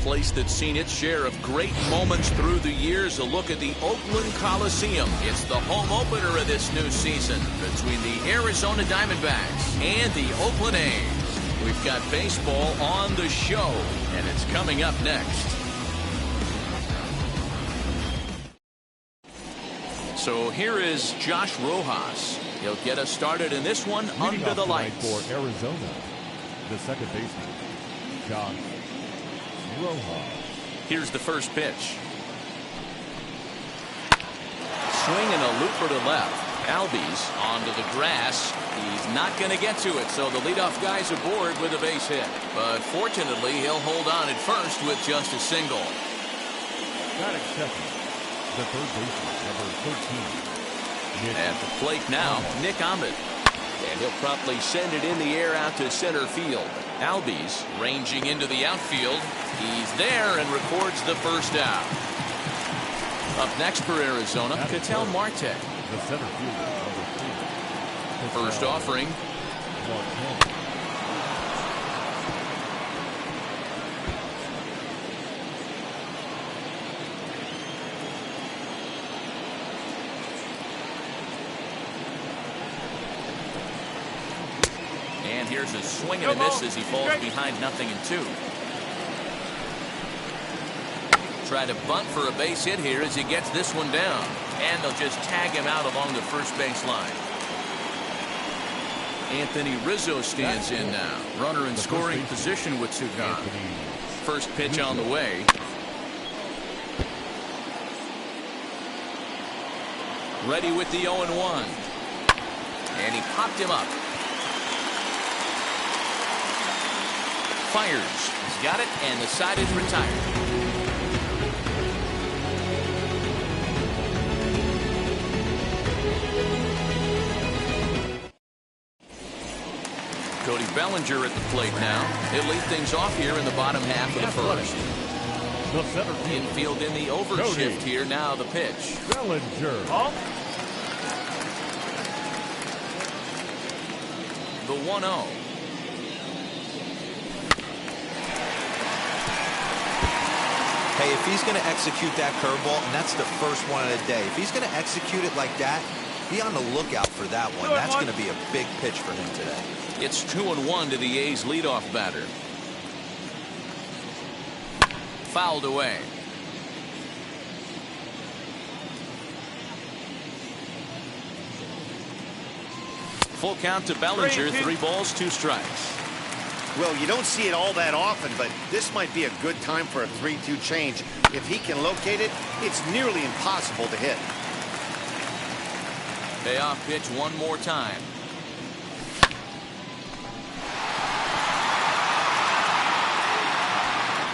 place that's seen its share of great moments through the years. A look at the Oakland Coliseum. It's the home opener of this new season between the Arizona Diamondbacks and the Oakland A's. We've got baseball on the show, and it's coming up next. So here is Josh Rojas. He'll get us started in this one under the lights. For Arizona, the second baseman, Josh Rojas. Here's the first pitch. Swing and a looper to left. Albies onto the grass. He's not going to get to it, so the leadoff guy's aboard with a base hit. But fortunately, he'll hold on at first with just a single. Batting second, the third baseman, number 13. At the plate now, Nick Ahmed. And he'll promptly send it in the air out to center field. Albies ranging into the outfield. He's there and records the first out. Up next for Arizona, Ketel Marte. The center fielder, number 3. First offering. And here's a swing and a miss as he falls behind 0-2. Try to bunt for a base hit here as he gets this one down. And they'll just tag him out along the first base line. Anthony Rizzo stands in now. Runner in scoring position with two gone. First pitch on the way. Ready with the 0-1. And he popped him up. Fires. He's got it, and the side is retired. Cody Bellinger at the plate now. He'll lead things off here in the bottom half of the first. Infield in the overshift here. Now the pitch. Bellinger. The 1-0. Hey, if he's going to execute that curveball, and that's the first one of the day, if he's going to execute it like that, be on the lookout for that one. That's going to be a big pitch for him today. It's 2-1 to the A's leadoff batter. Fouled away. Full count to Bellinger. 3 balls, 2 strikes. Well, you don't see it all that often, but this might be a good time for a 3-2 change. If he can locate it, it's nearly impossible to hit. Payoff pitch one more time.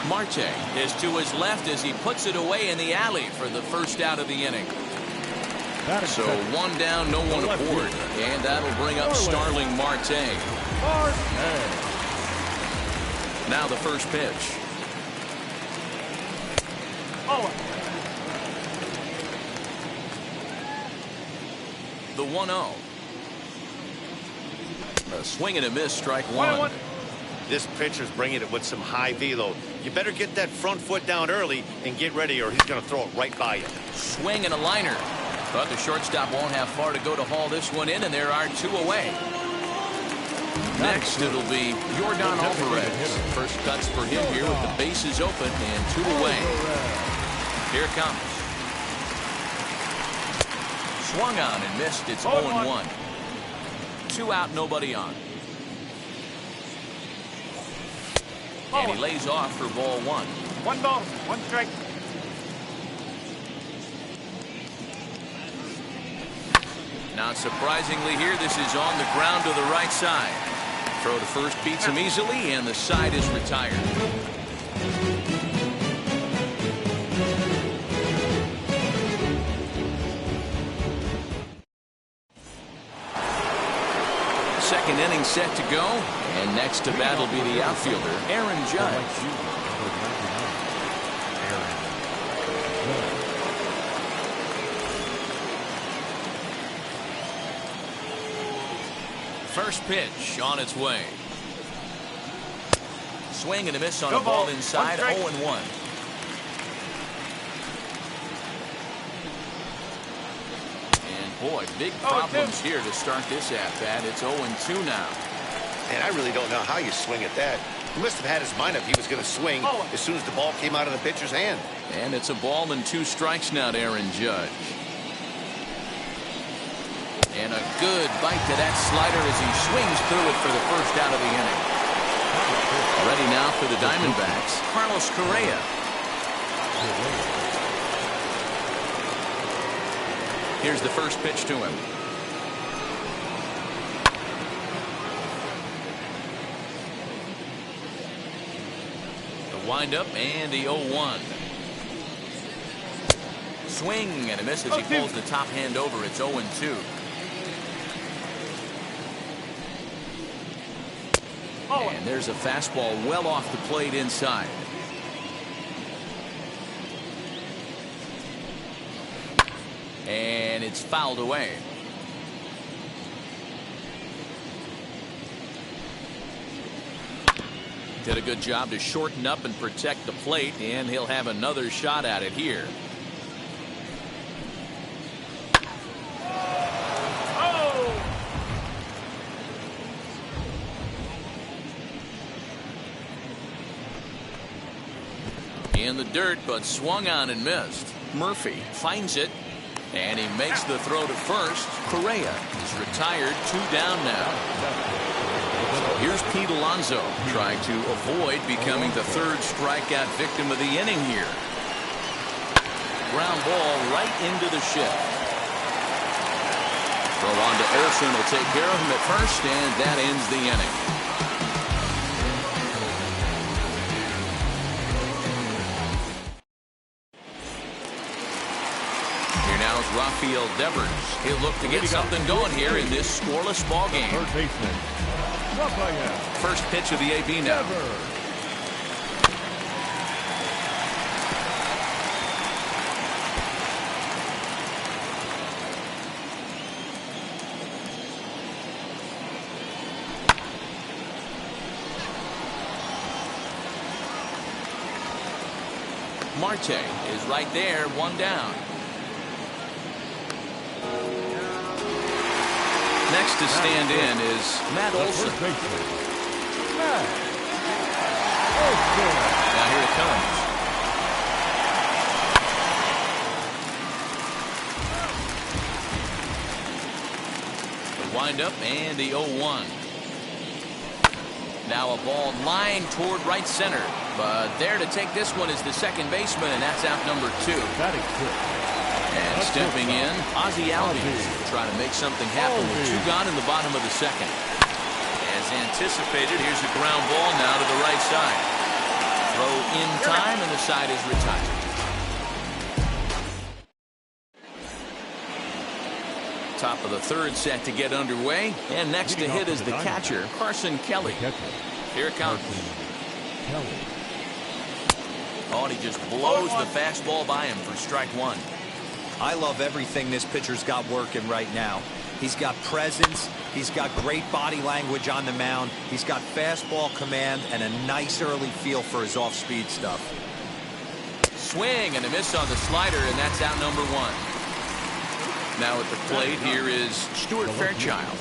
Marte is to his left as he puts it away in the alley for the first out of the inning. So 1 down, no one aboard. And that'll bring up Starling Marte. Now the first pitch. The 1-0. A swing and a miss, strike 1. This pitcher's bringing it with some high velo. You better get that front foot down early and get ready or he's going to throw it right by you. Swing and a liner. But the shortstop won't have far to go to haul this one in, and there are 2 away. Next, it'll be Yordan Alvarez. First cuts for him here with the bases open and 2 away. Here it comes. Swung on and missed. It's 0-1. 2 out, nobody on. And he lays off for ball 1. 1 ball, 1 strike. Not surprisingly here, this is on the ground to the right side. Throw to first beats him easily, and the side is retired. Second inning set to go, and next to bat will be the outfielder, Aaron Judge. First pitch on its way. Swing and a miss on a ball inside, 0-1. Boy, big problems here to start this at-bat. It's 0-2 now. And I really don't know how you swing at that. He must have had his mind up he was going to swing as soon as the ball came out of the pitcher's hand. And it's a ball and 2 strikes now to Aaron Judge. And a good bite to that slider as he swings through it for the first out of the inning. Ready now for the Diamondbacks, Carlos Correa. Here's the first pitch to him. The windup and the 0-1. Swing and a miss as he pulls the top hand over. It's 0-2. And there's a fastball well off the plate inside. And it's fouled away. Did a good job to shorten up and protect the plate, and he'll have another shot at it here. In the dirt, but swung on and missed. Murphy finds it, and he makes the throw to first. Correa is retired, 2 down now. Here's Pete Alonso trying to avoid becoming the 3rd strikeout victim of the inning here. Ground ball right into the shift. Throw on to Olsen will take care of him at first, and that ends the inning. Rafael Devers. He'll look to get something going here in this scoreless ball game. Third baseman, Rafael. First pitch of the AB now. Marte is right there, 1 down. Next to stand in is Matt Olson. Now here it comes. The windup and the 0-1. Now a ball lined toward right center. But there to take this one is the second baseman, and that's out number 2. And stepping in, Ozzie Albies trying to make something happen with 2 gone in the bottom of the second. As anticipated, here's a ground ball now to the right side. Throw in time, and the side is retired. Top of the 3rd set to get underway. And next to hit is the catcher, Carson Kelly. Here it comes. Oh, and he just blows the fastball by him for strike 1. I love everything this pitcher's got working right now. He's got presence. He's got great body language on the mound. He's got fastball command and a nice early feel for his off-speed stuff. Swing and a miss on the slider, and that's out number 1. Now at the plate, here is Stuart Fairchild.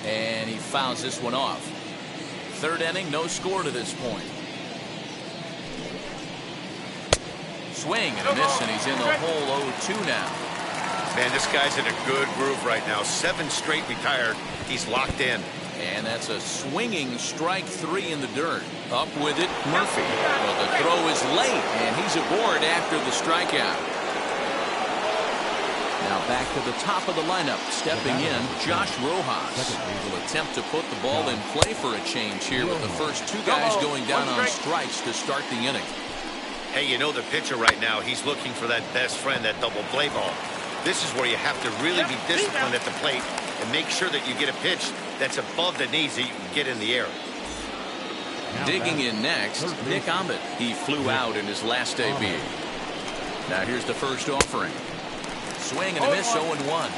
And he fouls this one off. 3rd inning, no score to this point. Swing and a miss, and he's in the hole 0-2 now. Man, this guy's in a good groove right now. 7 straight retired. He's locked in. And that's a swinging strike 3 in the dirt. Up with it, Murphy. But the throw is late, and he's aboard after the strikeout. Now back to the top of the lineup. Stepping in, Josh Rojas. Will attempt to put the ball in play for a change here with the first 2 guys going down on strikes to start the inning. Hey, you know the pitcher right now, he's looking for that best friend, that double play ball. This is where you have to really be disciplined at the plate and make sure that you get a pitch that's above the knees that you can get in the air. Digging in next, Nick Ahmed. He flew out in his last AB. Now here's the first offering. Swing and a miss, 0-1.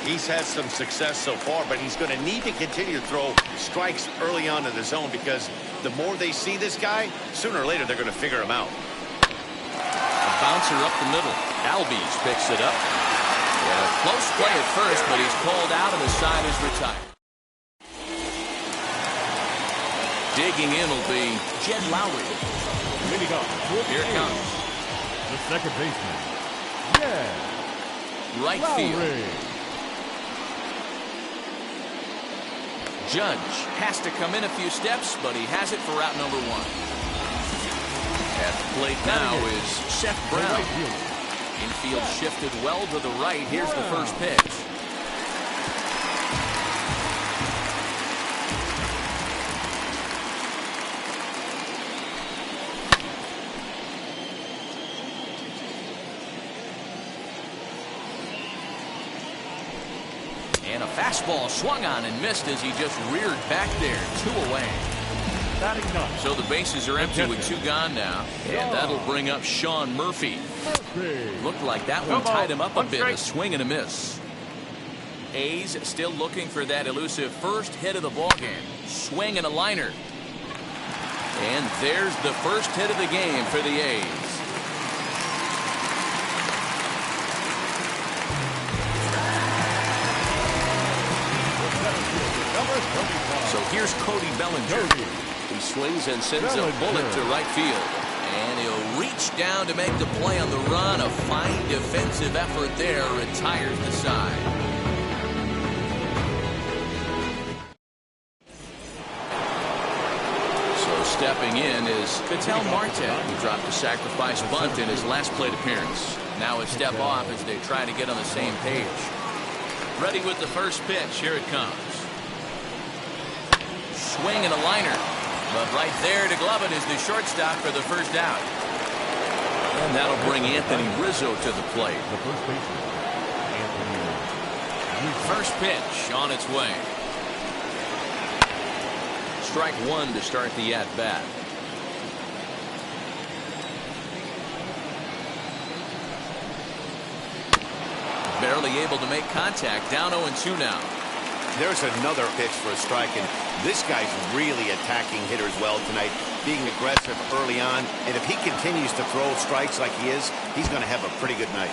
He's had some success so far, but he's going to need to continue to throw strikes early on in the zone because the more they see this guy, sooner or later they're going to figure him out. A bouncer up the middle. eloy50's picks it up. Yeah, a close play at first, but he's called out and the side is retired. Digging in will be Jed Lowry. Here it comes. The second baseman. Yeah. Right field. Judge has to come in a few steps, but he has it for out number one. At the plate now is Seth Brown. Infield shifted well to the right. Here's the first pitch. And a fastball swung on and missed as he just reared back there. 2 away. So the bases are empty with 2 gone now. And that'll bring up Sean Murphy. Looked like that one tied him up a bit. A swing and a miss. A's still looking for that elusive first hit of the ballgame. Swing and a liner. And there's the first hit of the game for the A's. So here's Cody Bellinger. He swings and sends a bullet to right field. And he'll reach down to make the play on the run. A fine defensive effort there. Retires the side. So stepping in is Ketel Marte, who dropped a sacrifice bunt in his last plate appearance. Now a step off as they try to get on the same page. Ready with the first pitch. Here it comes. Swing and a liner. But right there to glove it is the shortstop for the first out. And that'll bring Anthony Rizzo to the plate. The first baseman, Anthony. First pitch on its way. Strike 1 to start the at-bat. Barely able to make contact. Down 0-2 now. There's another pitch for a strike, and this guy's really attacking hitters well tonight, being aggressive early on, and if he continues to throw strikes like he is, he's going to have a pretty good night.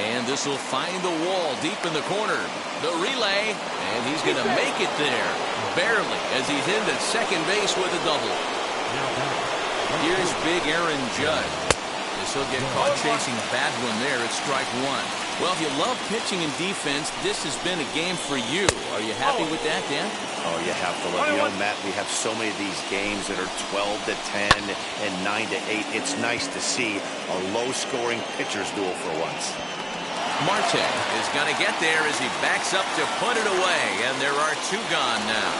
And this will find the wall deep in the corner. The relay, and he's going to make it there, barely, as he's into second base with a double. Here's big Aaron Judge. He'll get caught chasing bad one there at strike 1. Well, if you love pitching and defense, this has been a game for you. Are you happy with that, Dan? Oh, you have to love it. You know, Matt, we have so many of these games that are 12-10 and 9-8. It's nice to see a low-scoring pitcher's duel for once. Marte is going to get there as he backs up to put it away, and there are 2 gone now.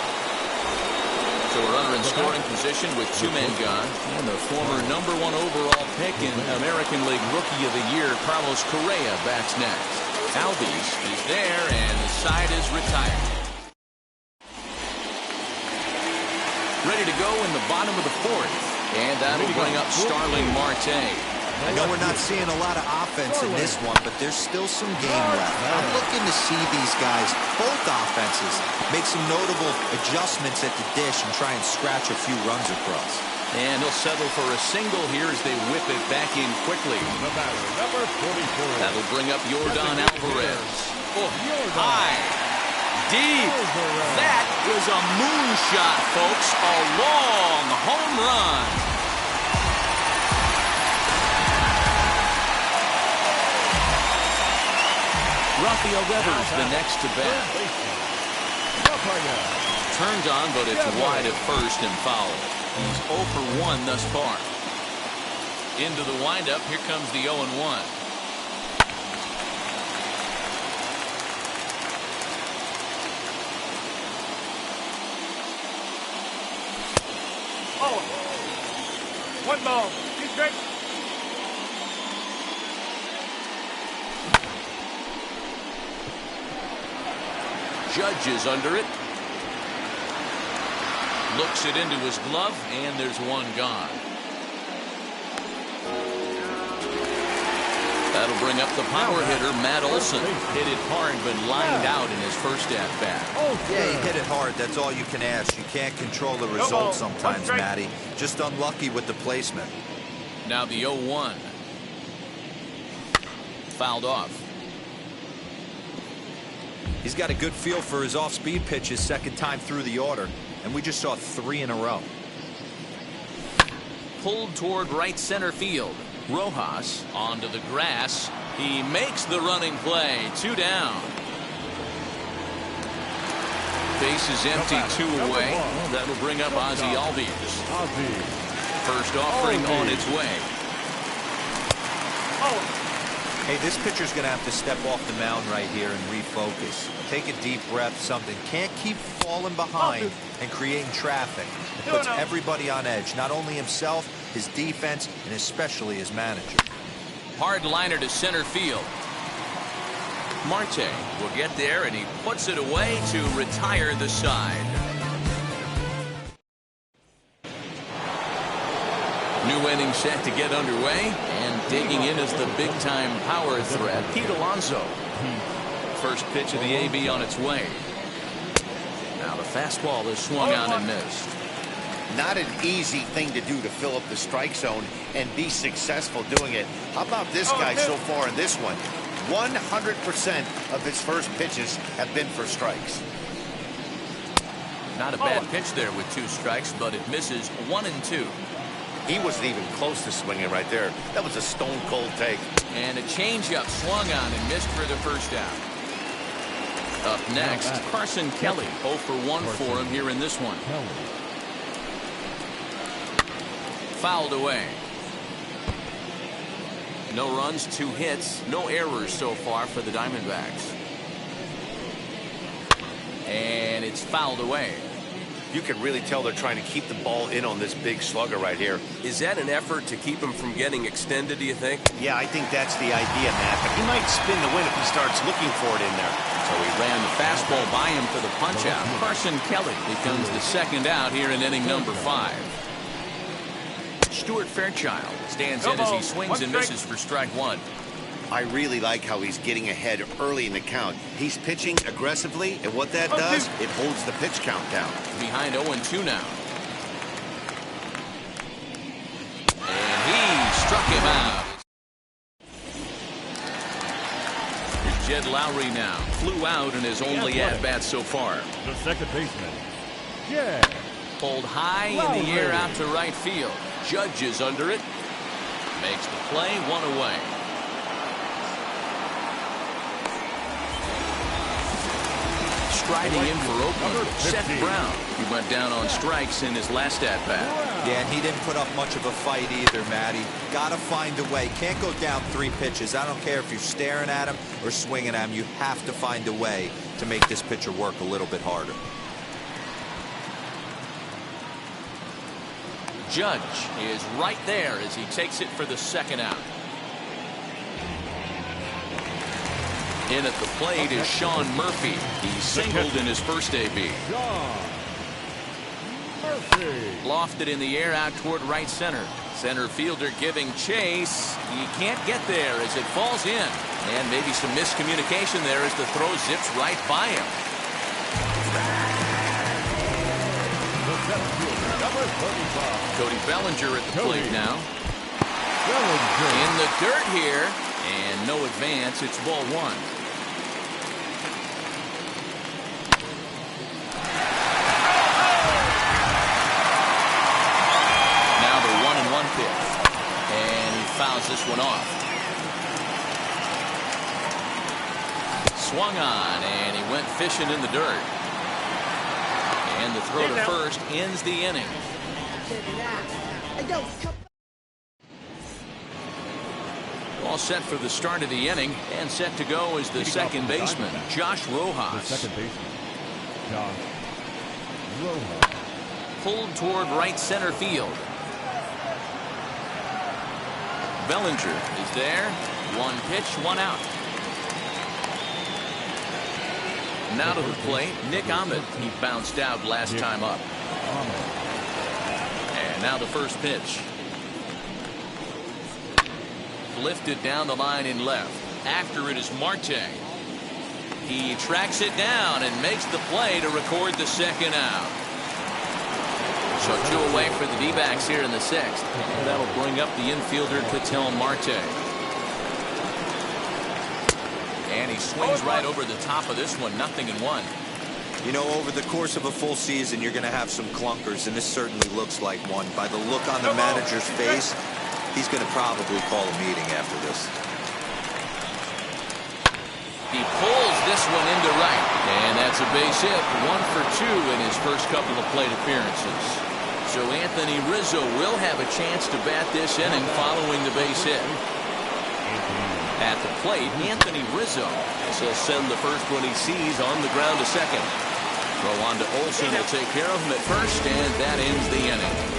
So we're under in scoring position with 2 men gone. And the former #1 overall pick in American League Rookie of the Year, Carlos Correa, bats next. eloy50's is there, and the side is retired. Ready to go in the bottom of the 4th. And that'll bring up Starling Marte. I know we're not seeing a lot of offense in this one, but there's still some game left. I'm looking to see these guys, both offenses, make some notable adjustments at the dish and try and scratch a few runs across. And he'll settle for a single here as they whip it back in quickly. Number 44. That'll bring up Yordan Alvarez. Oh, high, deep. That is a moonshot, folks. A long home run. Rafael Devers the next to bat. Turned on, but it's wide at first and foul. He's 0 for 1 thus far. Into the windup. Here comes the 0-1. Oh, 1 ball. 2 strikes. Judge is under it. Looks it into his glove, and there's 1 gone. That'll bring up the power hitter, Matt Olson. Hit it hard, but lined out in his first at-bat. Yeah, he hit it hard. That's all you can ask. You can't control the result sometimes, Matty. Just unlucky with the placement. Now the 0-1. Fouled off. He's got a good feel for his off-speed pitches second time through the order, and we just saw 3 in a row. Pulled toward right center field. Rojas onto the grass. He makes the running play. 2 down. Base is empty, 2 away. Well, that'll bring up Ozzy Albies. First offering on its way. Hey, this pitcher's going to have to step off the mound right here and refocus. Take a deep breath, something. Can't keep falling behind and creating traffic. It puts everybody on edge, not only himself, his defense, and especially his manager. Hard liner to center field. Marte will get there, and he puts it away to retire the side. New inning set to get underway, and digging in is the big-time power threat, Pete Alonso. First pitch of the AB on its way. Now the fastball is swung on and missed. Not an easy thing to do to fill up the strike zone and be successful doing it. How about this guy so far in this one? 100% of his first pitches have been for strikes. Not a bad pitch there with 2 strikes, but it misses 1 and 2. He wasn't even close to swinging right there. That was a stone-cold take. And a changeup swung on and missed for the first out. Up next, Carson Kelly. 0 for 1 for him here in this one. Fouled away. No runs, 2 hits, no errors so far for the Diamondbacks. And it's fouled away. You can really tell they're trying to keep the ball in on this big slugger right here. Is that an effort to keep him from getting extended, do you think? Yeah, I think that's the idea, Matt. But he might spin the win if he starts looking for it in there. So he ran the fastball by him for the punch-out. Carson Kelly becomes the second out here in inning number 5. Stuart Fairchild stands in as he swings and misses for strike 1. I really like how he's getting ahead early in the count. He's pitching aggressively, and what that does, it holds the pitch count down. Behind 0-2 now. And he struck him out. Here's Jed Lowry now. Flew out in his only at-bat so far. The second baseman, Jed. Pulled high in the air out to right field. Judge is under it. Makes the play, 1 away. Striding in for Oakland, Seth Brown. He went down on strikes in his last at-bat. Yeah, and he didn't put up much of a fight either, Matty. Got to find a way. Can't go down 3 pitches. I don't care if you're staring at him or swinging at him. You have to find a way to make this pitcher work a little bit harder. Judge is right there as he takes it for the second out. In at the plate is Sean Murphy. He singled in his first AB. Lofted in the air out toward right center. Center fielder giving chase. He can't get there as it falls in. And maybe some miscommunication there as the throw zips right by him. Cody Bellinger at the plate now. In the dirt here. And no advance. It's ball 1. And he fouls this one off. Swung on, and he went fishing in the dirt. And the throw to first ends the inning. All set for the start of the inning, and set to go is the second baseman, Josh Rojas. The second baseman, Josh Rojas. Pulled toward right center field. Bellinger is there. 1 pitch, 1 out. Now to the plate, Nick Ahmed. He bounced out last time up. And now the first pitch. lifted down the line in left. After it is Marte. He tracks it down and makes the play to record the second out. So 2 away for the D-backs here in the 6th. And that'll bring up the infielder, Ketel Marte. And he swings right over the top of this one, 0-1. You know, over the course of a full season, you're going to have some clunkers, and this certainly looks like one. By the look on the manager's face, he's going to probably call a meeting after this. He pulls this one into right, and that's a base hit. 1 for 2 in his first couple of plate appearances. So Anthony Rizzo will have a chance to bat this inning following the base hit. At the plate, Anthony Rizzo. He'll send the first one he sees on the ground to second. Throw on to Olsen will take care of him at first, and that ends the inning.